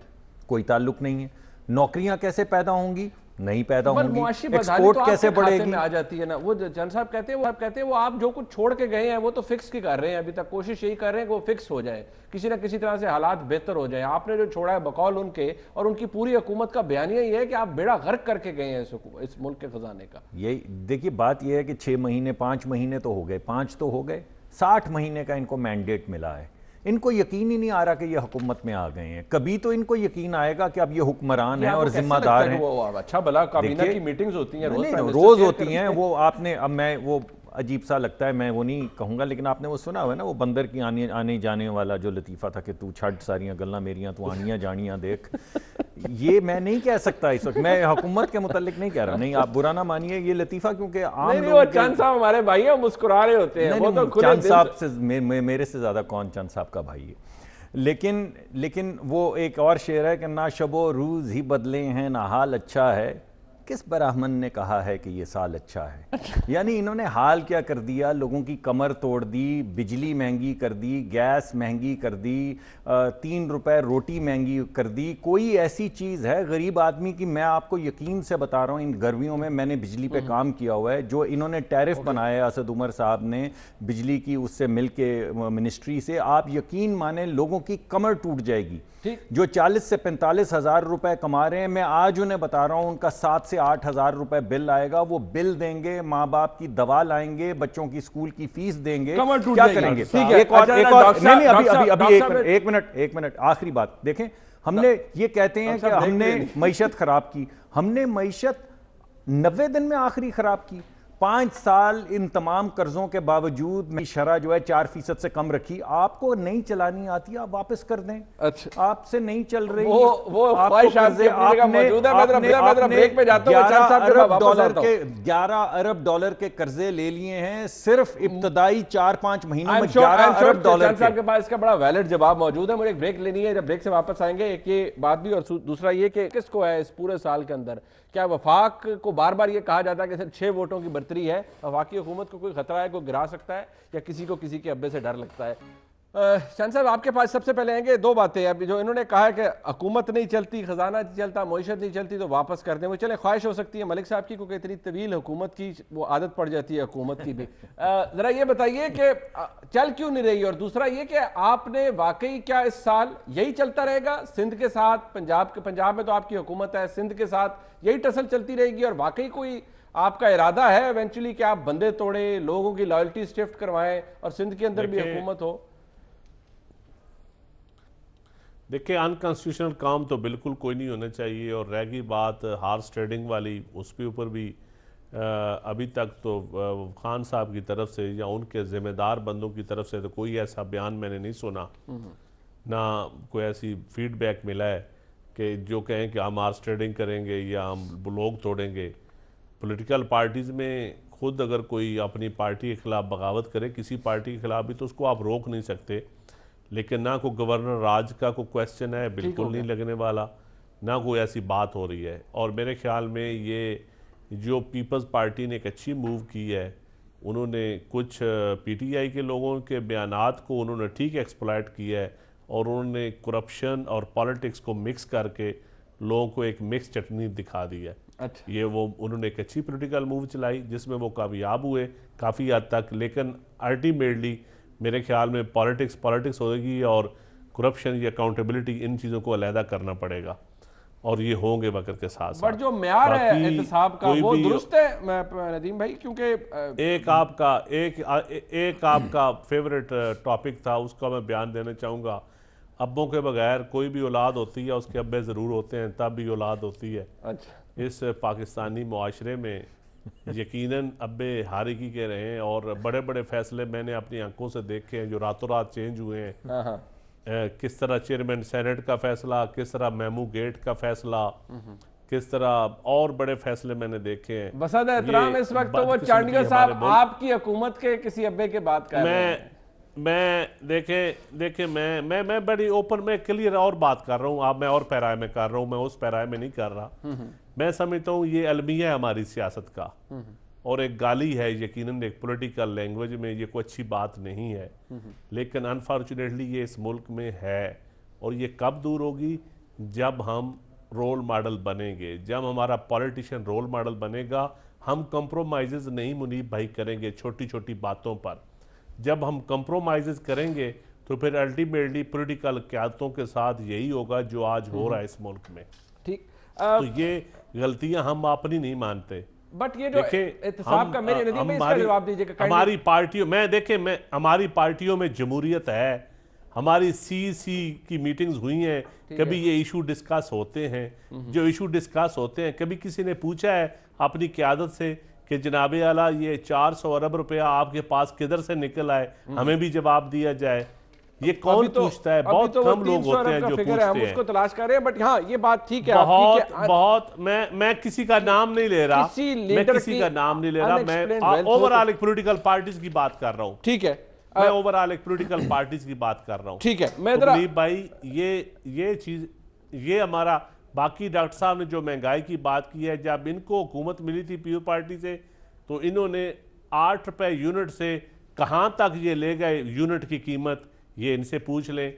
कोई ताल्लुक नहीं है। नौकरियां कैसे पैदा होंगी? नहीं पैदा होंगी। एक्सपोर्ट
तो
कैसे बढ़ेगी?
में आ जाती है ना। वो चंद साहब कहते हैं वो आप जो कुछ छोड़ के गए हैं वो तो फिक्स की कर रहे हैं, अभी तक कोशिश यही कर रहे हैं कि वो फिक्स हो जाए, किसी ना किसी तरह से हालात बेहतर हो जाए। आपने जो छोड़ा है बकौल उनके और उनकी पूरी हुकूमत का बयानिया ये है कि आप बेड़ा गर्क करके गए हैं इस मुल्क के खजाने का।
यही देखिए, बात यह है कि 6 महीने 5 महीने तो हो गए, 5 तो हो गए, 60 महीने का इनको मैंडेट मिला है। इनको यकीन ही नहीं आ रहा कि ये हुकूमत में आ गए हैं। कभी तो इनको यकीन आएगा कि अब ये हुक्मरान है और जिम्मेदार हैं।
अच्छा भला काबीना की मीटिंग्स होती हैं,
रोज होती हैं। वो आपने, अब मैं वो अजीब सा लगता है, मैं वो नहीं कहूँगा, लेकिन आपने वो सुना हुआ है ना, वो बंदर की आने जाने वाला जो लतीफ़ा था कि तू छड़ सारियाँ गल्लां मेरियां, तू आनियाँ जानियाँ देख। ये मैं नहीं कह सकता इस वक्त, मैं हुकूमत के मुतालिक नहीं कह रहा, नहीं आप बुरा ना मानिए ये लतीफ़ा, क्योंकि आम
लोग चंद साहब हमारे भाई हैं, मुस्कुरा रहे होते हैं। वो तो
चंद साहब से मेरे से ज़्यादा कौन चंद साहब का भाई है। लेकिन वो एक और शेर है कि ना शबो रूज़ ही बदले हैं ना हाल अच्छा है, किस ब्राह्मण ने कहा है कि ये साल अच्छा है। यानी इन्होंने हाल क्या कर दिया, लोगों की कमर तोड़ दी, बिजली महंगी कर दी, गैस महंगी कर दी, 3 रुपए रोटी महंगी कर दी। कोई ऐसी चीज़ है गरीब आदमी की, मैं आपको यकीन से बता रहा हूँ, इन गर्मियों में मैंने बिजली पे काम किया हुआ है, जो इन्होंने टैरिफ बनाया असद उमर साहब ने बिजली की, उससे मिल के मिनिस्ट्री से, आप यकीन माने लोगों की कमर टूट जाएगी। जो 40 से 45 हज़ार रुपए कमा रहे हैं, मैं आज उन्हें बता रहा हूं उनका 7 से 8 हज़ार रुपए बिल आएगा। वो बिल देंगे, माँ बाप की दवा लाएंगे, बच्चों की स्कूल की फीस देंगे, क्या करेंगे? एक और नहीं, एक मिनट आखिरी बात देखें। हमने ये कहते हैं कि हमने मईशत खराब की, हमने मईशत 90 दिन में आखिरी खराब की। 5 साल इन तमाम कर्जों के बावजूद में शरह जो है 4% से कम रखी। आपको नहीं चलानी आती, आप वापस कर दें। अच्छा, आपसे नहीं चल रही, वो ख्वाहिश आपकी अपनी जगह मौजूद है। मैं ब्रेक पे जाता हूं। 11 अरब डॉलर के कर्जे ले लिए हैं सिर्फ इब्तदाई 4-5 महीनों में। 11 अरब डॉलर
के पास इसका बड़ा वैलिड जवाब मौजूद है। मुझे एक ब्रेक लेनी है, जब ब्रेक से वापस आएंगे एक ये बात भी, और दूसरा ये कि किसको है इस पूरे साल के अंदर, क्या वफाक को बार बार ये कहा जाता है कि सिर्फ 6 वोटों की बर्तरी है, वफाकी हुकूमत को कोई खतरा है, कोई गिरा सकता है, या किसी को किसी के अब्बे से डर लगता है? शान साहब आपके पास सबसे पहले आएंगे 2 बातें। अभी जो इन्होंने कहा है कि हुकूमत नहीं चलती, खजाना नहीं चलता, मईशत नहीं चलती तो वापस कर दें। वो चले ख्वाहिश हो सकती है मलिक साहब की, क्योंकि इतनी तवील हुकूमत की वो आदत पड़ जाती है हुकूमत की भी। जरा ये बताइए कि चल क्यों नहीं रही, और दूसरा ये कि आपने वाकई क्या इस साल यही चलता रहेगा सिंध के साथ? पंजाब में तो आपकी हुकूमत है, सिंध के साथ यही टसल चलती रहेगी, और वाकई कोई आपका इरादा है इवेंचुअली कि आप बंदे तोड़े, लोगों की लॉयल्टी शिफ्ट करवाएं और सिंध के अंदर भी हुकूमत हो?
देखिए, अनकॉन्स्टिट्यूशनल काम तो बिल्कुल कोई नहीं होना चाहिए। और रह गई बात हार्स ट्रेडिंग वाली, उसके ऊपर भी अभी तक तो खान साहब की तरफ से या उनके जिम्मेदार बंदों की तरफ से तो कोई ऐसा बयान मैंने नहीं सुना, ना कोई ऐसी फीडबैक मिला है कि जो कहें कि हम हार्स ट्रेडिंग करेंगे या हम लोग तोड़ेंगे। पॉलिटिकल पार्टीज़ में खुद अगर कोई अपनी पार्टी के खिलाफ बगावत करे, किसी पार्टी के खिलाफ भी, तो उसको आप रोक नहीं सकते। लेकिन ना कोई गवर्नर राज का कोई क्वेश्चन है, बिल्कुल नहीं लगने वाला, ना कोई ऐसी बात हो रही है। और मेरे ख्याल में ये जो पीपल्स पार्टी ने एक अच्छी मूव की है, उन्होंने कुछ पीटीआई के लोगों के बयानात को उन्होंने ठीक एक्सप्लॉइट किया है, और उन्होंने करप्शन और पॉलिटिक्स को मिक्स करके लोगों को एक मिक्स चटनी दिखा दी है। अच्छा, ये वो उन्होंने एक अच्छी पॉलिटिकल मूव चलाई जिसमें वो कामयाब हुए काफ़ी हद तक। लेकिन अल्टीमेटली मेरे ख्याल में पॉलिटिक्स होगी, और करप्शन या अकाउंटेबिलिटी, इन चीज़ों को अलहदा करना पड़ेगा, और ये होंगे वक्त के साथ साथ।
बट जो म्यार है एहतसाब का वो दुरुस्त है नदीम भाई, क्योंकि एक आपका फेवरेट टॉपिक था, उसका मैं बयान देना चाहूँगा। अब्बों के बगैर कोई भी औलाद होती है, उसके अब्बे ज़रूर होते हैं, तब भी औलाद होती है। अच्छा, इस पाकिस्तानी मुआशरे में यकीनन अब्बे हारिकी के रहे हैं, और बड़े बड़े फैसले मैंने अपनी आंखों से देखे हैं जो रातों रात चेंज हुए हैं। किस तरह चेयरमैन सेनेट का फैसला, किस तरह मेमू गेट का फैसला,
किस तरह और बड़े फैसले मैंने देखे हैं।
बसद एहतराम इस वक्त तो वो चांडिया साहब आपकी हुकूमत के किसी अब्बे के बात कर रहे हैं।
मैं देखे मैं बड़ी ओपन में क्लियर और बात कर रहा हूँ। आप मैं और पैराए में कर रहा हूँ, मैं उस पैराए में नहीं कर रहा। मैं समझता हूँ ये अलमिया है हमारी सियासत का और एक गाली है, यकीनन एक पॉलिटिकल लैंग्वेज में ये कोई अच्छी बात नहीं है, लेकिन अनफॉर्चुनेटली ये इस मुल्क में है। और ये कब दूर होगी? जब हम रोल मॉडल बनेंगे, जब हमारा पॉलिटिशियन रोल मॉडल बनेगा। हम कंप्रोमाइज़ नहीं मुनीब भाई करेंगे छोटी छोटी बातों पर। जब हम कंप्रोमाइज़ करेंगे तो फिर अल्टीमेटली पॉलिटिकल क़यादतों के साथ यही होगा जो आज हो रहा है इस मुल्क में।
ठीक,
तो ये गलतियां हम अपनी नहीं मानते।
बट ये जो एहतसाब का मेरे नदीम भाई इसका जवाब दीजिएगा।
हमारी पार्टियों में हमारी पार्टियों में जमहूरियत है। हमारी सीसी की मीटिंग्स हुई हैं, कभी ये इशू डिस्कस होते हैं। जो इशू डिस्कस होते हैं, कभी किसी ने पूछा है अपनी क़यादत से कि जनाब आला ये 400 अरब रुपया आपके पास किधर से निकल आए, हमें भी जवाब दिया जाए। ये कौन पूछता है? बहुत कम लोग होते हैं जो पूछते हैं।
हम उसको तलाश कर रहे हैं। बट हाँ, ये बात ठीक है
बहुत मैं किसी का नाम नहीं ले रहा, मैं किसी का नाम नहीं ले रहा। मैं ओवरऑल एक पॉलिटिकल पार्टीज की बात कर रहा हूँ।
ठीक है,
मैं ओवरऑल एक पॉलिटिकल पार्टीज की बात कर रहा हूँ।
ठीक है, मैं
तो भाई ये चीज, ये हमारा बाकी डॉक्टर साहब ने जो महंगाई की बात की है, जब इनको हुकूमत मिली थी पीपल पार्टी से तो इन्होंने 8 रुपए यूनिट से कहां तक ये ले गए कीमत ये इनसे पूछ लें।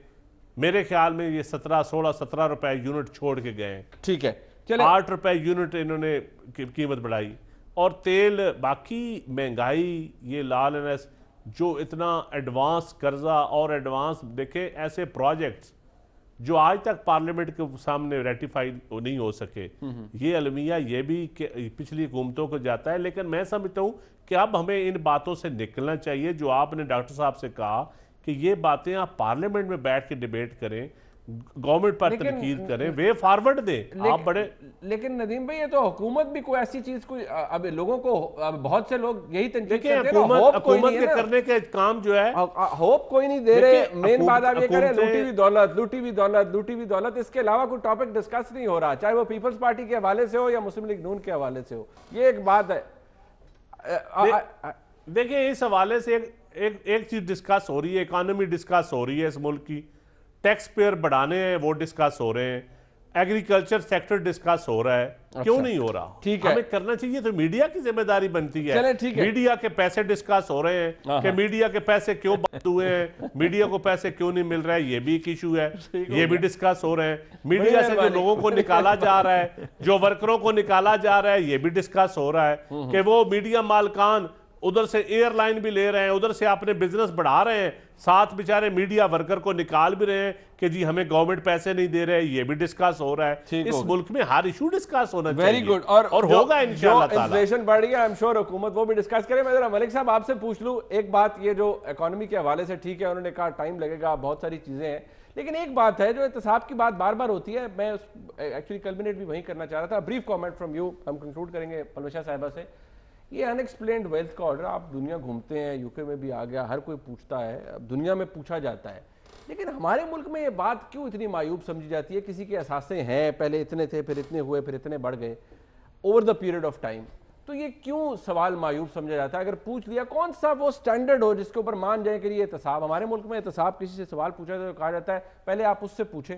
मेरे ख्याल में ये 17 रुपए यूनिट छोड़ के गए।
ठीक है, चले
8 रुपए यूनिट इन्होंने कीमत बढ़ाई। और तेल, बाकी महंगाई, ये लालनेस, जो इतना एडवांस कर्जा और एडवांस देखे ऐसे प्रोजेक्ट्स जो आज तक पार्लियामेंट के सामने रेटिफाइड नहीं हो सके, ये अलमिया ये भी पिछली हुकूमतों को जाता है। लेकिन मैं समझता हूँ कि अब हमें इन बातों से निकलना चाहिए। जो आपने डॉक्टर साहब से कहा कि ये बातें आप पार्लियामेंट में बैठ के डिबेट करें, गवर्नमेंट पर तनकीद करें, वे फॉरवर्ड दें। आप बड़े
लेकिन नदीम भाई ये तो हुकूमत भी कोई ऐसी चीज कोई अब लोगों को, अब बहुत से लोग यही तनकीद करते हैं।
हुकूमत के करने के काम जो है
होप कोई नहीं दे रहे। मेन बात आप ये कह रहे हैं लूटी हुई दौलत। इसके अलावा कोई टॉपिक डिस्कस नहीं हो रहा, चाहे वो पीपल्स पार्टी के हवाले से हो या मुस्लिम लीग नून के हवाले से हो। ये एक बात है।
देखिए, इस हवाले से एक चीज डिस्कस हो रही है, इकोनॉमी डिस्कस हो रही है इस मुल्क की, टैक्स पेयर बढ़ाने हैं वो डिस्कस हो रहे हैं, एग्रीकल्चर सेक्टर डिस्कस हो रहा है। अच्छा, क्यों नहीं हो रहा?
ठीक है,
हमें करना चाहिए। तो मीडिया की जिम्मेदारी बनती है।
चले, ठीक है।
मीडिया के पैसे डिस्कस हो रहे हैं कि मीडिया के पैसे क्यों बंद हुए हैं, मीडिया को पैसे क्यों नहीं मिल रहा है, ये भी एक इशू है, ये भी डिस्कस हो रहे हैं। मीडिया से जो लोगों को निकाला जा रहा है, जो वर्करों को निकाला जा रहा है, ये भी डिस्कस हो रहा है कि वो मीडिया मालकान उधर से एयरलाइन भी ले रहे हैं, उधर से अपने बिजनेस बढ़ा रहे हैं, साथ बेचारे मीडिया वर्कर को निकाल भी रहे हैं कि जी हमें गवर्नमेंट पैसे नहीं दे रहे। ये भी डिस्कस हो रहा है। इस मुल्क में हर इशू डिस्कस होना चाहिए।
Very good. और होगा इंशाल्लाह ताला। इन्फ्लेशन बढ़ गया, आई एम श्योर हुकूमत वो भी डिस्कस करे। मैं जरा मलिक साहब आपसे पूछ लूं एक बात, ये जो इकोनॉमी के हवाले से ठीक है, उन्होंने कहा टाइम लगेगा, बहुत सारी चीजें हैं, लेकिन एक बात है जो एहतसाब की बात बार बार होती है, मैं एक्चुअली कल्मिनेट भी वही करना चाह रहा था। ब्रीफ कॉमेंट फ्रॉम यू, हम कंक्लूड करेंगे पलवशा साहिबा से। ये अनएक्सप्लेन्ड वेल्थ का ऑर्डर, आप दुनिया घूमते हैं, यूके में भी आ गया, हर कोई पूछता है, अब दुनिया में पूछा जाता है, लेकिन हमारे मुल्क में ये बात क्यों इतनी मायूब समझी जाती है? किसी के असासे हैं, पहले इतने थे, फिर इतने हुए, फिर इतने बढ़ गए over the period of time, तो ये क्यों सवाल मायूब समझा जाता है? अगर पूछ लिया, कौन सा वो स्टैंडर्ड हो जिसके ऊपर मान जाए कि ये एहतसाब? हमारे मुल्क में एहतसाब किसी से सवाल पूछा तो कहा जाता है पहले आप उससे पूछें,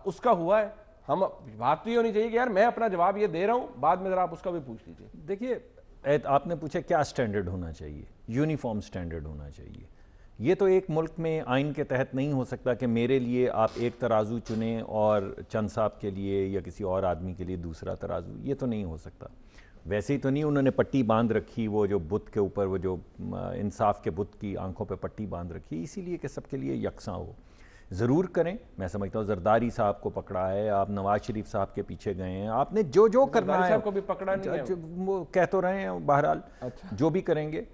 उसका हुआ है। हम बात तो ये होनी चाहिए कि यार मैं अपना जवाब ये दे रहा हूँ, बाद में जरा आप उसका भी पूछ लीजिए।
देखिए, आपने पूछा क्या स्टैंडर्ड होना चाहिए? यूनिफॉर्म स्टैंडर्ड होना चाहिए। ये तो एक मुल्क में आइन के तहत नहीं हो सकता कि मेरे लिए आप एक तराजू चुनें और चंद साहब के लिए या किसी और आदमी के लिए दूसरा तराजू, ये तो नहीं हो सकता। वैसे ही तो नहीं उन्होंने पट्टी बांध रखी, वो जो बुत के ऊपर, वो जो इंसाफ के बुत की आंखों पे पट्टी बांध रखी, इसीलिए कि सबके लिए यकसा हो। ज़रूर करें, मैं समझता हूँ जरदारी साहब को पकड़ा है, आप नवाज शरीफ साहब के पीछे गए हैं, आपने जो जो करना है
को भी पकड़ा नहीं है,
वो कह तो रहे हैं बहरहाल। अच्छा। जो भी करेंगे,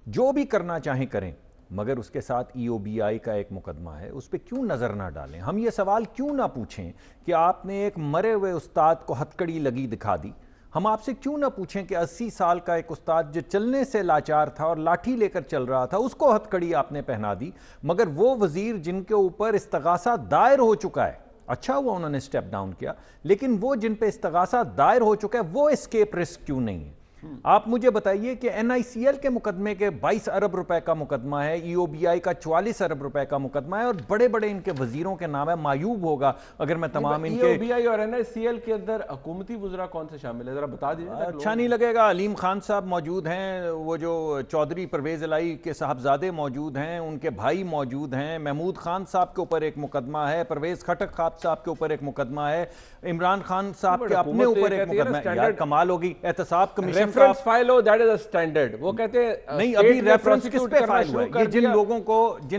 जो भी करना चाहें करें, मगर उसके साथ EOBI का एक मुकदमा है, उस पर क्यों नज़र ना डालें? हम ये सवाल क्यों ना पूछें कि आपने एक मरे हुए उस्ताद को हथकड़ी लगी दिखा दी? हम आपसे क्यों ना पूछें कि 80 साल का एक उस्ताद जो चलने से लाचार था और लाठी लेकर चल रहा था, उसको हथकड़ी आपने पहना दी, मगर वो वजीर जिनके ऊपर इस्तगासा दायर हो चुका है, अच्छा हुआ उन्होंने स्टेप डाउन किया, लेकिन वो जिन पे इस्तगासा दायर हो चुका है वो एस्केप रिस्क क्यों नहीं है? आप मुझे बताइए कि NICL के मुकदमे के 22 अरब रुपए का मुकदमा है, EOBI का 44 अरब रुपए का मुकदमा है, और बड़े बड़े इनके वजीरों के नाम है। मायूब होगा अगर मैं तमाम इनके
EOBI और NICL के अंदर हुकूमती वज़रा कौन से शामिल है, जरा बता दीजिए।
अच्छा नहीं लगेगा। अलीम खान साहब मौजूद हैं, वो जो चौधरी परवेज इलाही के साहबजादे मौजूद हैं, उनके भाई मौजूद हैं, महमूद खान साहब के ऊपर एक मुकदमा है, परवेज खटक साहब के ऊपर एक मुकदमा है, इमरान खान साहब के अपने ऊपर एक मुकदमा है। यार कमाल होगी। एहतसाब कमीशन
रेफरेंस फाइल हो, दैट इज अ स्टैंडर्ड। वो कहते हैं
नहीं, अभी रेफरेंस किस पे फाइल हुआ है? ये जिन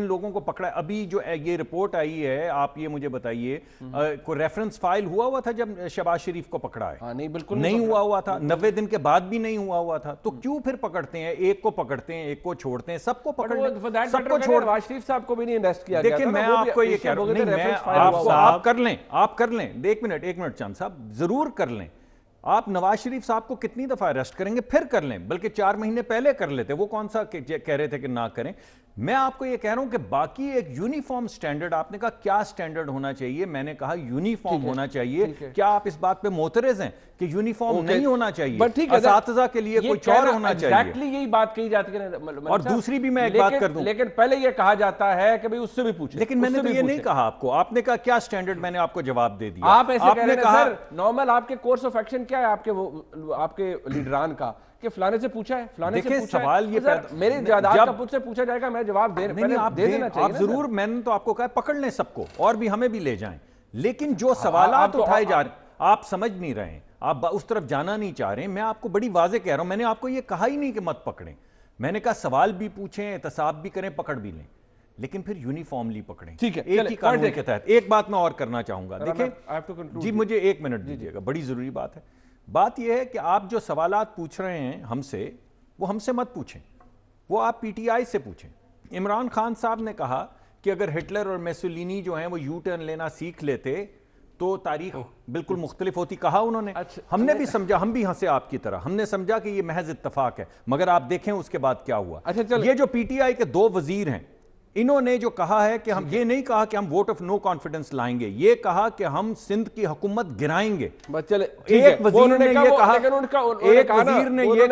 लोगों को पकड़ा, अभी जो ये रिपोर्ट आई है, आप ये मुझे बताइए, कोई रेफरेंस फाइल हुआ था जब शहबाज शरीफ को पकड़ा है?
हाँ, नहीं, बिल्कुल
नहीं हुआ था। 90 दिन के बाद भी नहीं हुआ था। तो क्यों फिर पकड़ते हैं? एक को पकड़ते हैं, एक को छोड़ते हैं, सबको पकड़ सबको छोड़।
नवाज शरीफ साहब को भी नहीं अरेस्ट किया गया।
देखिए मैं आपको ये कह रहा हूं, आप कर लें। एक मिनट चांद साहब, जरूर कर लें। आप नवाज शरीफ साहब को कितनी दफा अरेस्ट करेंगे? फिर कर लें, बल्कि 4 महीने पहले कर लेते। वो कौन सा कह रहे थे कि ना करें। मैं आपको ये कह रहा हूं कि बाकी एक यूनिफॉर्म स्टैंडर्ड, आपने कहा क्या स्टैंडर्ड होना चाहिए, मैंने कहा यूनिफॉर्म होना चाहिए। क्या आप इस बात पे मोतरज हैं कि यूनिफॉर्म नहीं होना चाहिए? असातिज़ा के लिए कुछ और होना चाहिए।
एग्जैक्टली यही बात कही जाती है।
और दूसरी भी मैं एक बात कर दूं,
लेकिन पहले ये कहा जाता है कि भाई उससे भी पूछे।
लेकिन मैंने तो ये नहीं कहा आपको। आपने कहा क्या स्टैंडर्ड, मैंने आपको जवाब दे दिया।
आप ऐसे कह रहे हैं सर, नॉर्मल आपके कोर्स ऑफ एक्शन क्या है आपके लीडरान का, कि फलाने से पूछा है, फलाने से पूछा
सवाल
है।
ये
मेरी जायदाद का मुझसे पूछा जाएगा, मैं जवाब दे देना चाहिए।
आप जरूर, मैंने तो आपको कहा पकड़ लें सबको और भी हमें भी ले जाएं, लेकिन जो सवालात उठाए जा रहे आप समझ नहीं रहे हैं, आप उस तरफ जाना नहीं चाह रहे हैं। मैं आपको बड़ी वाजे कह रहा हूं, मैंने आपको ये कहा ही नहीं कि मत पकड़ें। मैंने कहा सवाल भी पूछें, एहतसाब भी करें, पकड़ भी लें, लेकिन फिर यूनिफॉर्मली पकड़ें।
ठीक है,
एक ही कानून के तहत। एक बात मैं और करना चाहूंगा, देखिए जी, मुझे 1 मिनट दीजिएगा, बड़ी जरूरी बात है। बात यह है कि आप जो सवालात पूछ रहे हैं हमसे, वो हमसे मत पूछें, वो आप PTI से पूछें। इमरान खान साहब ने कहा कि अगर हिटलर और मेसोलिनी जो हैं वो यू टर्न लेना सीख लेते तो तारीख बिल्कुल मुख्तलिफ होती, कहा उन्होंने। हमने भी समझा, हम भी हंसे आपकी तरह, हमने समझा कि ये महज इत्तफाक है, मगर आप देखें उसके बाद क्या हुआ। ये जो PTI के 2 वजीर हैं, इन्होंने जो कहा है कि हम ये नहीं कहा कि हम वोट ऑफ नो कॉन्फिडेंस लाएंगे, ये कहा कि हम सिंध की हुकूमत गिराएंगे। एक वजीर ने ये कहा, एक वजीर ने ये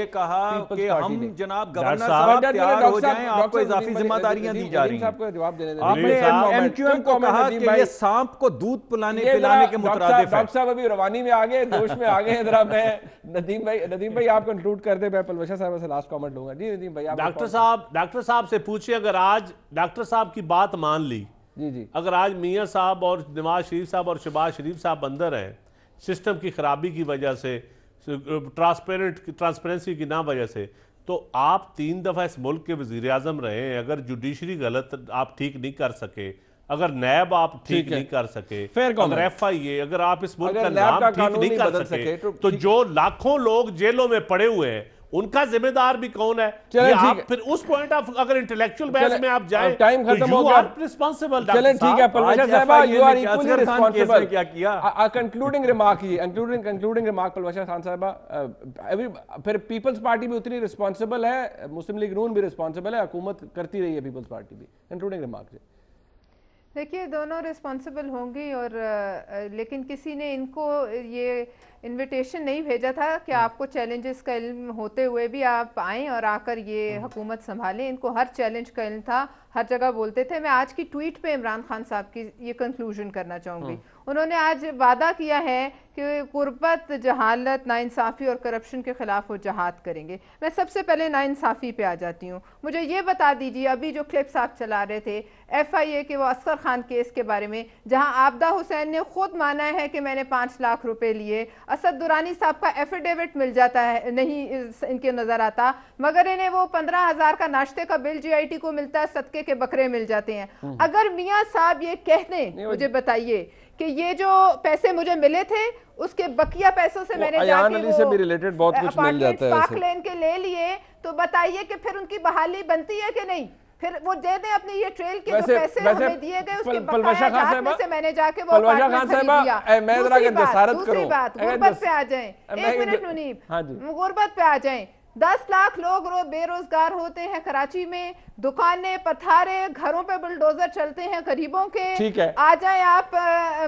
कहा कि हम जनाब गवर्नर साहब तैयार हो जाएं, आपको इजाफी जिम्मेदारियां दी जा रही हैं। आपने MQM को कहा कि ये सांप को दूध पिलाने के मुतरादिफ है।
डॉक्टर साहब अभी रवानी में आ गए, जोश में आ गए। जरा मैं नदीम भाई आप कंक्लूड कर दे, मैं पलवशा साहब से लास्ट कमेंट लूंगा। जी नदीम भाई,
डॉक्टर साहब से पूछिए, अगर आज डॉक्टर साहब की बात मान ली,
जी,
अगर आज मियां साहब और नवाज शरीफ साहब और शहबाज शरीफ साहब अंदर हैं सिस्टम की खराबी की वजह से, ट्रांसपेरेंसी की ना वजह से, तो आप 3 दफा इस मुल्क के वजीर आजम रहे हैं। अगर जुडिशरी गलत आप ठीक नहीं कर सके, अगर नैब आप ठीक नहीं कर सके, अगर FIA, अगर आप इस मुल्क का नाम ठीक नहीं कर सके, तो जो लाखों लोग जेलों में पड़े हुए हैं उनका जिम्मेदार भी कौन है? आप फिर उस पॉइंट ऑफ अगर इंटेलेक्चुअल बहस में आप जाएं,
टाइम खत्म हो गया,
रिस्पांसिबल।
चलें ठीक है पलवशा साहब, यू आर इक्वली रिस्पांसिबल।
क्या किया?
कंक्लूडिंग रिमार्क ये, कंक्लूडिंग रिमार्क पलवशा खान साहब, फिर पीपल्स पार्टी भी उतनी रिस्पांसिबल है, मुस्लिम लीग नून भी रिस्पांसिबल है, हुकूमत करती रही है पीपल्स पार्टी भी। Concluding remark.
देखिए दोनों रिस्पॉन्सिबल होंगी, और लेकिन किसी ने इनको ये इनविटेशन नहीं भेजा था कि आपको चैलेंजेस का इल्म होते हुए भी आप आएँ और आकर ये हुकूमत संभालें। इनको हर चैलेंज का इल्म था, हर जगह बोलते थे। मैं आज की ट्वीट पे इमरान खान साहब की ये कंक्लूजन करना चाहूँगी। उन्होंने आज वादा किया है कि गुर्बत, जहालत, नाइंसाफ़ी और करप्शन के खिलाफ वो जहाद करेंगे। मैं सबसे पहले नाइंसाफ़ी पे आ जाती हूँ। मुझे ये बता दीजिए, अभी जो क्लिप्स आप चला रहे थे FIA के वो असगर खान केस के बारे में, जहाँ आबदा हुसैन ने खुद माना है कि मैंने 5 लाख रुपए लिए, असद दुरानी साहब का एफिडेविट मिल जाता है, नहीं इनके नजर आता, मगर इन्हें वो 15,000 का नाश्ते का बिल GIT को मिलता है, सदके के बकरे मिल जाते हैं। अगर मियाँ साहब ये कहते, मुझे बताइए कि ये जो पैसे मुझे मिले थे उसके बकिया पैसों से मैंने जाके वो
से भी रिलेटेड बहुत कुछ मिल जाता है,
पार्क लेन के ले लिए, तो बताइए कि फिर उनकी बहाली बनती है कि नहीं? फिर वो दे दें अपने ये ट्रेल के जो पैसे हमें दिए गए उसके बकाया जात में से मैंने जाके वो अपार्टमेंट खरीद लिया। दूसरी बात, गुर्बत पे आ जाएं, 1 मिनट मुनीब, गुर्बत पे आ जाएं। 10 लाख लोग बेरोजगार होते हैं कराची में, दुकानें पथारे, घरों पे बुलडोजर चलते हैं गरीबों के।
ठीक है,
आ जाए आप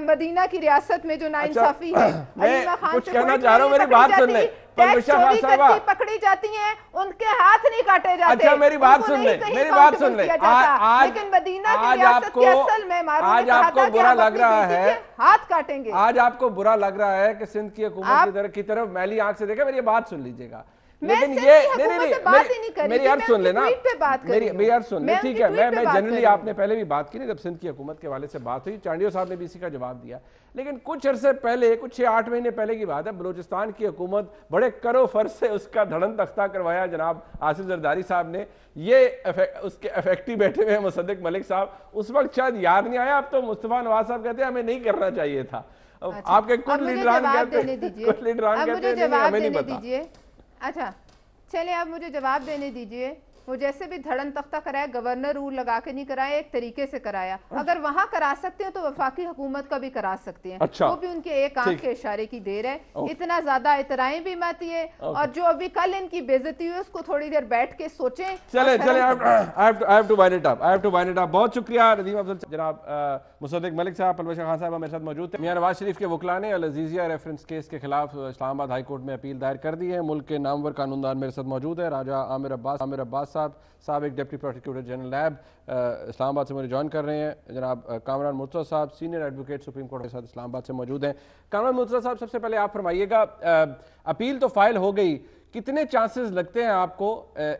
मदीना की रियासत में जो नाइंसाफी है,
मैं कुछ कहना चाह रहा हूँ, मेरी बात सुन ले।
पकड़ी जाती हैं, उनके हाथ नहीं काटे जाते।
अच्छा मेरी बात सुन ले, मेरी बात सुन ले।
लेकिन मदीना की रियासत के असल में
आज आपको बुरा लग रहा है,
हाथ काटेंगे।
आज आपको बुरा लग रहा है कि सिंध की हुकूमत की तरफ मैली आंख से देखा। मेरी बात सुन लीजिएगा, लेकिन ये नहीं, मेरी अर्ज सुन लेना, मेरी अर्ज सुन ले। ठीक है, मैं जनरली, आपने पहले भी बात की ना जब सिंध की हुकूमत के हवाले से बात हुई, चांडियो साहब ने भी इसी का जवाब दिया। लेकिन कुछ अरसे पहले, कुछ 6-8 महीने पहले की बात है, बलूचिस्तान की हुकूमत बड़े करो फर्ज से उसका धड़न तख्ता करवाया जनाब आसिफ जरदारी साहब ने। ये उसके इफेक्टिव बैठे हुए मुसद्दिक मलिक साहब, उस वक्त शायद याद नहीं आया। अब तो मुस्तफा नवाज साहब कहते हैं हमें नहीं करना चाहिए था। आपके कुछ लीडरान कहते हैं हमें नहीं पता।
अच्छा चलिए, आप मुझे जवाब देने दीजिए। वो जैसे भी धड़न तख्ता कराया, गवर्नर रूल लगा के नहीं कराया, एक तरीके से कराया। अगर वहां करा सकते हैं तो वफाकी हुकूमत का भी करा सकते हैं।
अच्छा,
वो भी उनके एक आंख के इशारे की देर है। इतना ज्यादा इतराएं भी मत ये, और जो अभी कल इनकी बेइज्जती हुई उसको थोड़ी देर बैठ के सोचें।
चले I have to wind it up. बहुत शुक्रिया नदीम अफजल, जनाब मुसद्दिक मलिक साहब, पलवश खान साहब मेरे साथ मौजूद थे। मियां नवाज शरीफ के वकला ने अल अजीजिया रेफरेंस केस के खिलाफ इस्लामाबाद हाई कोर्ट में अपील दायर कर दी है। मुल्क के नामवर कानूनदान मेरे साथ मौजूद है। राजा आमिर अब्बास साहब एक deputy prosecutor general lab Islamabad से मुझे ज्वाइन कर रहे हैं। जनाब कामरान मुर्तज़ा साहब सीनियर एडवोकेट सुप्रीम कोर्ट के साथ इस्लामाबाद से मौजूद हैं। कामरान मुर्तज़ा साहब, सबसे पहले आप फरमाइएगा, अपील तो फाइल हो गई, कितने चांसेस लगते हैं आपको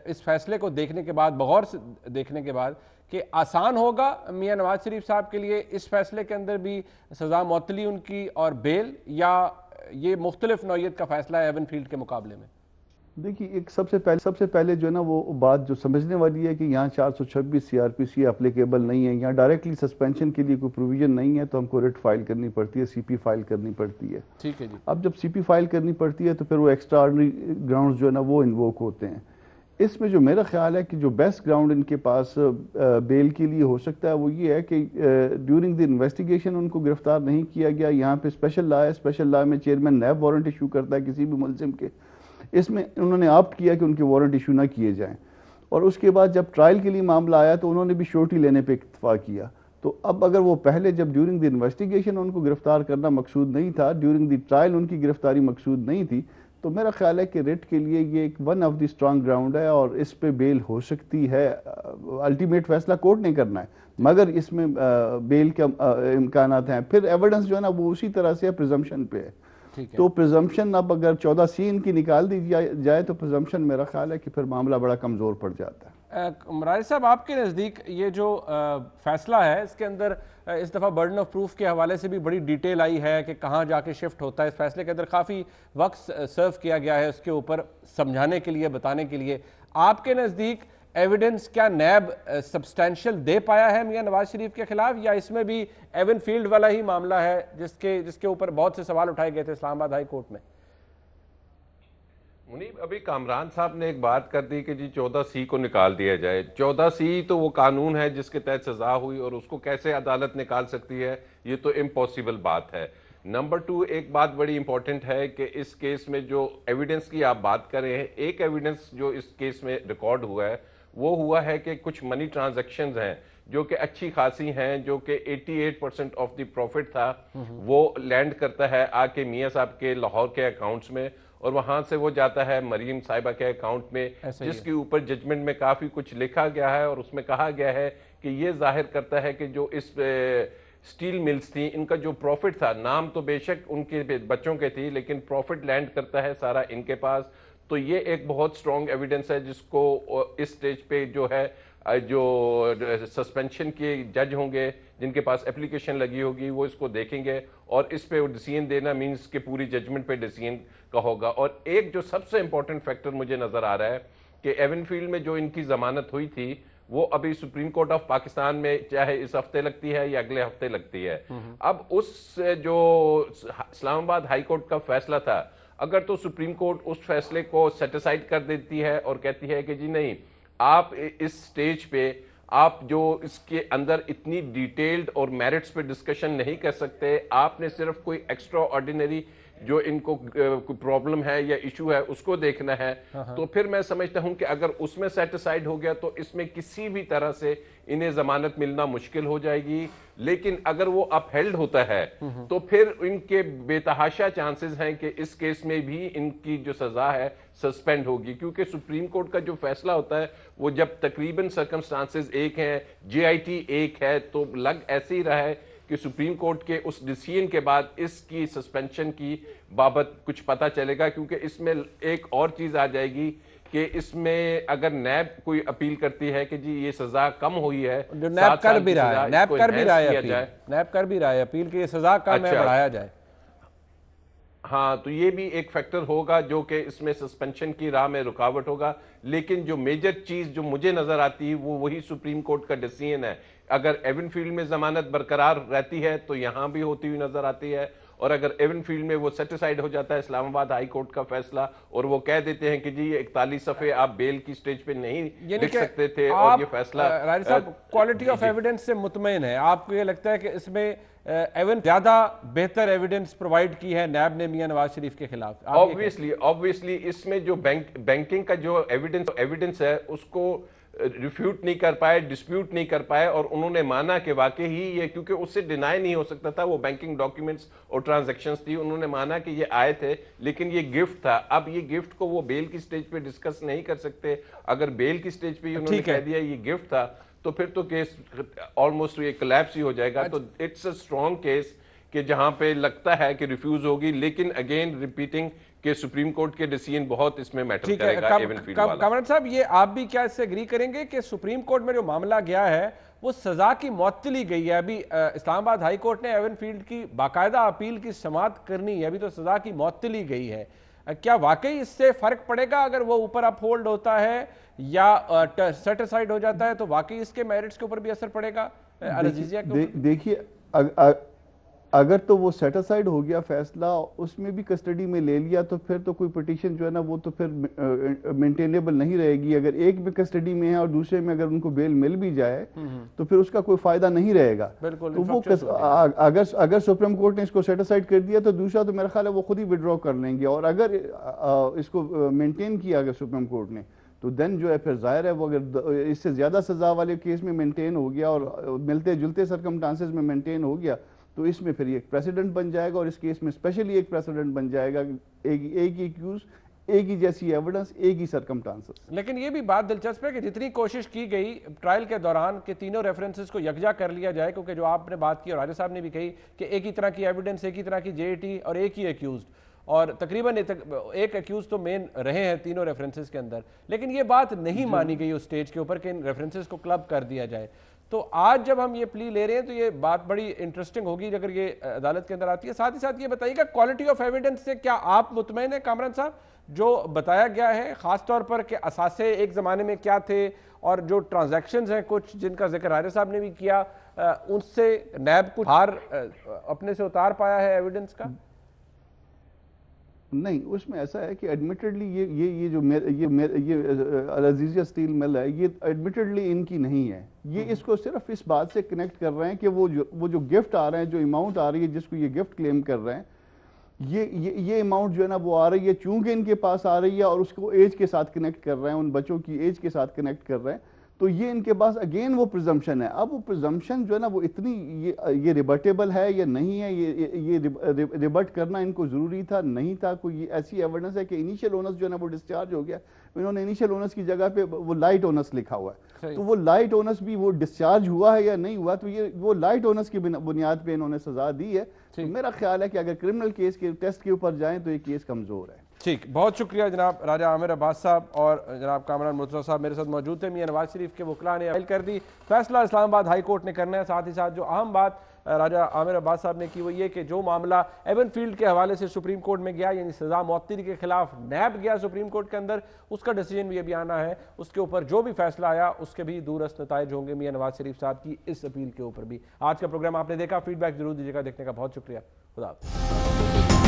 इस फैसले को देखने के बाद, बगौर से देखने के बाद, कि आसान होगा मियां नवाज शरीफ साहब के लिए इस फैसले के अंदर भी सजा मअतली उनकी और बेल, या ये मुख्तलिफ नौयत का फैसला है एवनफील्ड के मुकाबले में?
देखिए, एक सबसे पहले जो है ना, वो बात जो समझने वाली है कि यहाँ 426 CRPC एप्लीकेबल नहीं है, यहाँ डायरेक्टली सस्पेंशन के लिए कोई प्रोविजन नहीं है, तो हमको रिट फाइल करनी पड़ती है, CP फाइल करनी पड़ती है।
ठीक है जी। अब
जब CP फाइल करनी पड़ती है तो फिर वो एक्स्ट्रा ऑर्डिनरी ग्राउंड्स जो है ना वो इन्वोक होते हैं। इसमें जो मेरा ख्याल है कि जो बेस्ट ग्राउंड इनके पास बेल के लिए हो सकता है वो ये है कि ड्यूरिंग द इन्वेस्टिगेशन उनको गिरफ्तार नहीं किया गया। यहाँ पे स्पेशल लॉ है, स्पेशल लॉ में चेयरमैन नैब वारंट इशू करता है किसी भी मुलजिम के। इसमें उन्होंने ऑप्ट किया कि उनके वारंट इशू ना किए जाएं, और उसके बाद जब ट्रायल के लिए मामला आया तो उन्होंने भी श्योरिटी लेने पे इत्तफाक किया। तो अब अगर वो पहले जब ड्यूरिंग द इन्वेस्टिगेशन उनको गिरफ्तार करना मकसूद नहीं था, ड्यूरिंग द ट्रायल उनकी गिरफ्तारी मकसूद नहीं थी, तो मेरा ख्याल है कि रिट के लिए ये एक one of the strong ground है और इस पे बेल हो सकती है। अल्टीमेट फैसला कोर्ट ने करना है, मगर इसमें बेल के इम्कानात हैं। फिर एविडेंस जो है ना वो उसी तरह से प्रिजम्पशन पे है। तो प्रिजम्पशन अब अगर 14C इनकी निकाल दी जाए तो प्रिजम्पशन मेरा ख्याल है कि फिर मामला बड़ा कमज़ोर पड़ जाता है।
मरारी साहब, आपके नज़दीक ये जो फैसला है, इसके अंदर इस दफ़ा बर्डन ऑफ प्रूफ के हवाले से भी बड़ी डिटेल आई है कि कहाँ जाके शिफ्ट होता है। इस फैसले के अंदर काफ़ी वक्त सर्व किया गया है उसके ऊपर समझाने के लिए, बताने के लिए। आपके नज़दीक एविडेंस क्या नैब सब्सटेंशियल दे पाया है मियां नवाज शरीफ के खिलाफ, या इसमें भी एवन फील्ड वाला ही मामला है जिसके ऊपर बहुत से सवाल उठाए गए थे इस्लामाबाद हाई कोर्ट में?
मुनीब, अभी कामरान साहब ने एक बात कर दी कि जी 14C को निकाल दिया जाए। 14C तो वो कानून है जिसके तहत सजा हुई, और उसको कैसे अदालत निकाल सकती है, ये तो इम्पॉसिबल बात है। नंबर 2, एक बात बड़ी इंपॉर्टेंट है कि इस केस में जो एविडेंस की आप बात कर रहे हैं, एक एविडेंस जो इस केस में रिकॉर्ड हुआ है वो हुआ है कि कुछ मनी ट्रांजैक्शंस हैं जो कि अच्छी खासी हैं, जो कि 88% ऑफ द प्रॉफिट था वो लैंड करता है आके मियां साहब के लाहौर के अकाउंट्स में, और वहां से वो जाता है मरीम साहिबा के अकाउंट में, जिसके ऊपर जजमेंट में काफी कुछ लिखा गया है। और उसमें कहा गया है कि ये जाहिर करता है कि जो इस स्टील मिल्स थी, इनका जो प्रॉफिट था, नाम तो बेशक उनके बच्चों के थी, लेकिन प्रॉफिट लैंड करता है सारा इनके पास। तो ये एक बहुत स्ट्रॉन्ग एविडेंस है जिसको इस स्टेज पे जो है, जो सस्पेंशन के जज होंगे जिनके पास एप्लीकेशन लगी होगी, वो इसको देखेंगे और इस पे डिसीजन देना मींस के पूरी जजमेंट पे डिसीजन का होगा। और एक जो सबसे इंपॉर्टेंट फैक्टर मुझे नजर आ रहा है कि एवनफील्ड में जो इनकी जमानत हुई थी वो अभी सुप्रीम कोर्ट ऑफ पाकिस्तान में चाहे इस हफ्ते लगती है या अगले हफ्ते लगती है। अब उस जो इस्लामाबाद हाई कोर्ट का फैसला था, अगर तो सुप्रीम कोर्ट उस फैसले को सेटिसाइड कर देती है और कहती है कि जी नहीं, आप इस स्टेज पे आप जो इसके अंदर इतनी डिटेल्ड और मेरिट्स पे डिस्कशन नहीं कर सकते, आपने सिर्फ कोई एक्स्ट्रा ऑर्डिनरी जो इनको प्रॉब्लम है या इशू है उसको देखना है, तो फिर मैं समझता हूं कि अगर उसमें सेटिस्फाइड हो गया तो इसमें किसी भी तरह से इन्हें जमानत मिलना मुश्किल हो जाएगी। लेकिन अगर वो अपहेल्ड होता है तो फिर इनके बेतहाशा चांसेस हैं कि इस केस में भी इनकी जो सजा है सस्पेंड होगी, क्योंकि सुप्रीम कोर्ट का जो फैसला होता है वो जब तकरीबन सर्कमस्टांसेस एक हैं, JIT एक है, तो लग ऐसे ही रहा है कि सुप्रीम कोर्ट के उस डिसीजन के बाद इसकी सस्पेंशन की बाबत कुछ पता चलेगा। क्योंकि इसमें एक और चीज आ जाएगी कि इसमें अगर नैब कोई अपील करती है कि जी ये सजा कम हुई है,
जो नैब कर भी रहा है, नैब कर भी रहा है अपील की ये सजा कम है, बढ़ाया जाए।
हाँ, तो ये भी एक फैक्टर होगा जो कि इसमें सस्पेंशन की राह में रुकावट होगा। लेकिन जो मेजर चीज जो मुझे नजर आती है वो वही सुप्रीम कोर्ट का डिसीजन है। अगर एवनफील्ड में जमानत बरकरार रहती है तो यहां भी होती हुई नजर आती है, और अगर एवनफील्ड में वो सेटिस्फाइड हो जाता है इस्लामाबाद हाई कोर्ट का फैसला और वो कह देते हैं कि जी ये 41 सफे आप बेल की स्टेज पे नहीं लिख सकते थे और ये फैसला
क्वालिटी ऑफ एविडेंस से मुतमईन है, आपको ये लगता है कि इसमें एवन ज्यादा बेहतर एविडेंस प्रोवाइड की है नैब ने मियां नवाज शरीफ के खिलाफ?
ऑब्वियसली इसमें जो बैंकिंग का जो एविडेंस है उसको रिफ्यूट नहीं कर पाए, डिस्प्यूट नहीं कर पाए, और उन्होंने माना कि वाकई ही ये, क्योंकि उससे डिनाई नहीं हो सकता था, वो बैंकिंग डॉक्यूमेंट्स और ट्रांजैक्शंस थी, उन्होंने माना कि ये आए थे लेकिन ये गिफ्ट था। अब ये गिफ्ट को वो बेल की स्टेज पे डिस्कस नहीं कर सकते। अगर बेल की स्टेज पे उन्होंने कह दिया ये गिफ्ट था तो फिर तो केस ऑलमोस्ट ये कोलैप्स ही हो जाएगा। तो इट्स अ स्ट्रॉन्ग केस कि जहां पे लगता है कि रिफ्यूज होगी, लेकिन अगेन रिपीटिंग कि सुप्रीम कोर्ट के डिसीजन बहुत इसमें मैटर करेगा।
कामरान साहब, ये आप भी क्या इससे एग्री करेंगे कि सुप्रीम कोर्ट में जो मामला गया है वो सजा की मौतली गई है? अभी इस्लामाबाद हाई कोर्ट ने एवनफील्ड की बाकायदा अपील की समाअत करनी है, अभी तो सजा की मौतली गई है। क्या वाकई इससे फर्क पड़ेगा अगर वो ऊपर अपहोल्ड होता है या सेटिस्फाइड हो जाता है, तो वाकई इसके मेरिट्स के ऊपर भी असर पड़ेगा?
देखिए, अगर तो वो सेटिस्फाइड हो गया फैसला, उसमें भी कस्टडी में ले लिया, तो फिर तो कोई पिटीशन जो है ना वो तो फिर मेंटेनेबल नहीं रहेगी। अगर एक में कस्टडी में है और दूसरे में अगर उनको बेल मिल भी जाए तो फिर उसका कोई फायदा नहीं रहेगा। तो वो अगर सुप्रीम कोर्ट ने इसको सेटिस्फाइड कर दिया तो दूसरा तो मेरा ख्याल है वो खुद ही विड्रॉ कर लेंगे, और अगर इसको मेंटेन किया अगर सुप्रीम कोर्ट ने तो देन जो है फिर जाहिर है वो अगर इससे ज्यादा सजा वाले केस में मेंटेन हो गया और मिलते जुलते सर्कमस्टांसेस में मेंटेन हो गया तो इसमें फिर एक प्रेसिडेंट बन जाएगा, और इस केस में स्पेशली एक प्रेसिडेंट बन जाएगा। एक ही एक्यूज, एक ही जैसी एविडेंस, एक ही सर्कमस्टांसेस।
लेकिन ये भी बात दिलचस्प है कि जितनी कोशिश की गई ट्रायल के दौरान कि तीनों रेफरेंसेस को यकजा कर लिया जाए, क्योंकि जो आपने बात की और राजा साहब ने भी कही कि एक ही तरह की एविडेंस, एक ही तरह की JIT और एक ही एक्यूज, और तकरीबन एक एक्यूज तो मेन रहे हैं तीनों रेफरेंसेस के अंदर, लेकिन ये बात नहीं मानी गई उस स्टेज के ऊपर कि इन रेफरेंसेस को क्लब कर दिया जाए। तो आज जब हम ये प्ली ले रहे हैं तो ये बात बड़ी इंटरेस्टिंग होगी अगर ये अदालत के अंदर आती है। साथ ही साथ ये बताइएगा क्वालिटी ऑफ एविडेंस से क्या आप मुतमईन हैं कामरान साहब? जो बताया गया है खासतौर पर कि असासे एक ज़माने में क्या थे और जो ट्रांजैक्शंस हैं कुछ जिनका जिक्र राजा साहब ने भी किया, उनसे नैब कुछ हार अपने से उतार पाया है एविडेंस का?
नहीं, उसमें ऐसा है कि एडमिटेडली ये जो अजीजिया स्टील मिल है ये एडमिटेडली इनकी नहीं है। ये इसको सिर्फ इस बात से कनेक्ट कर रहे हैं कि वो जो गिफ्ट आ रहे हैं, जो अमाउंट आ रही है जिसको ये गिफ्ट क्लेम कर रहे हैं, ये अमाउंट जो है ना वो आ रही है चूंकि इनके पास आ रही है, और उसको एज के साथ कनेक्ट कर रहे हैं, उन बच्चों की एज के साथ कनेक्ट कर रहे हैं। तो ये इनके पास अगेन वो प्रिजम्पशन है। अब वो प्रिजम्पशन जो है ना वो इतनी ये रिबटेबल है या नहीं है, ये रिबट करना इनको जरूरी था नहीं था? कोई ऐसी एविडेंस है कि इनिशियल ओनर्स जो है ना वो डिस्चार्ज हो गया, इन्होंने इनिशियल ओनर्स की जगह पे वो लाइट ओनर्स लिखा हुआ है, तो वो लाइट ओनर्स भी वो डिस्चार्ज हुआ है या नहीं हुआ? तो ये वो लाइट ओनर्स की बुनियाद पे इन्होंने सजा दी है। तो मेरा ख्याल है कि अगर क्रिमिनल केस के टेस्ट के ऊपर जाएं तो ये केस कमजोर है।
ठीक, बहुत शुक्रिया जनाब राजा आमिर अब्बास साहब और जनाब कामरान मुर्तज़ा साहब मेरे साथ मौजूद थे। मियां नवाज शरीफ के वकला ने अपील कर दी, फैसला इस्लामाबाद हाई कोर्ट ने करना है। साथ ही साथ जो अहम बात राजा आमिर अब्बास साहब ने की वो ये कि जो मामला एवनफील्ड के हवाले से सुप्रीम कोर्ट में गया, यानी सजा मौतरी के खिलाफ नैब गया सुप्रीम कोर्ट के अंदर, उसका डिसीजन भी अभी आना है। उसके ऊपर जो भी फैसला आया उसके भी दूरस्त नताइज होंगे मियां नवाज शरीफ साहब की इस अपील के ऊपर भी। आज का प्रोग्राम आपने देखा, फीडबैक जरूर दीजिएगा। देखने का बहुत शुक्रिया। खुदा हाफ़िज़।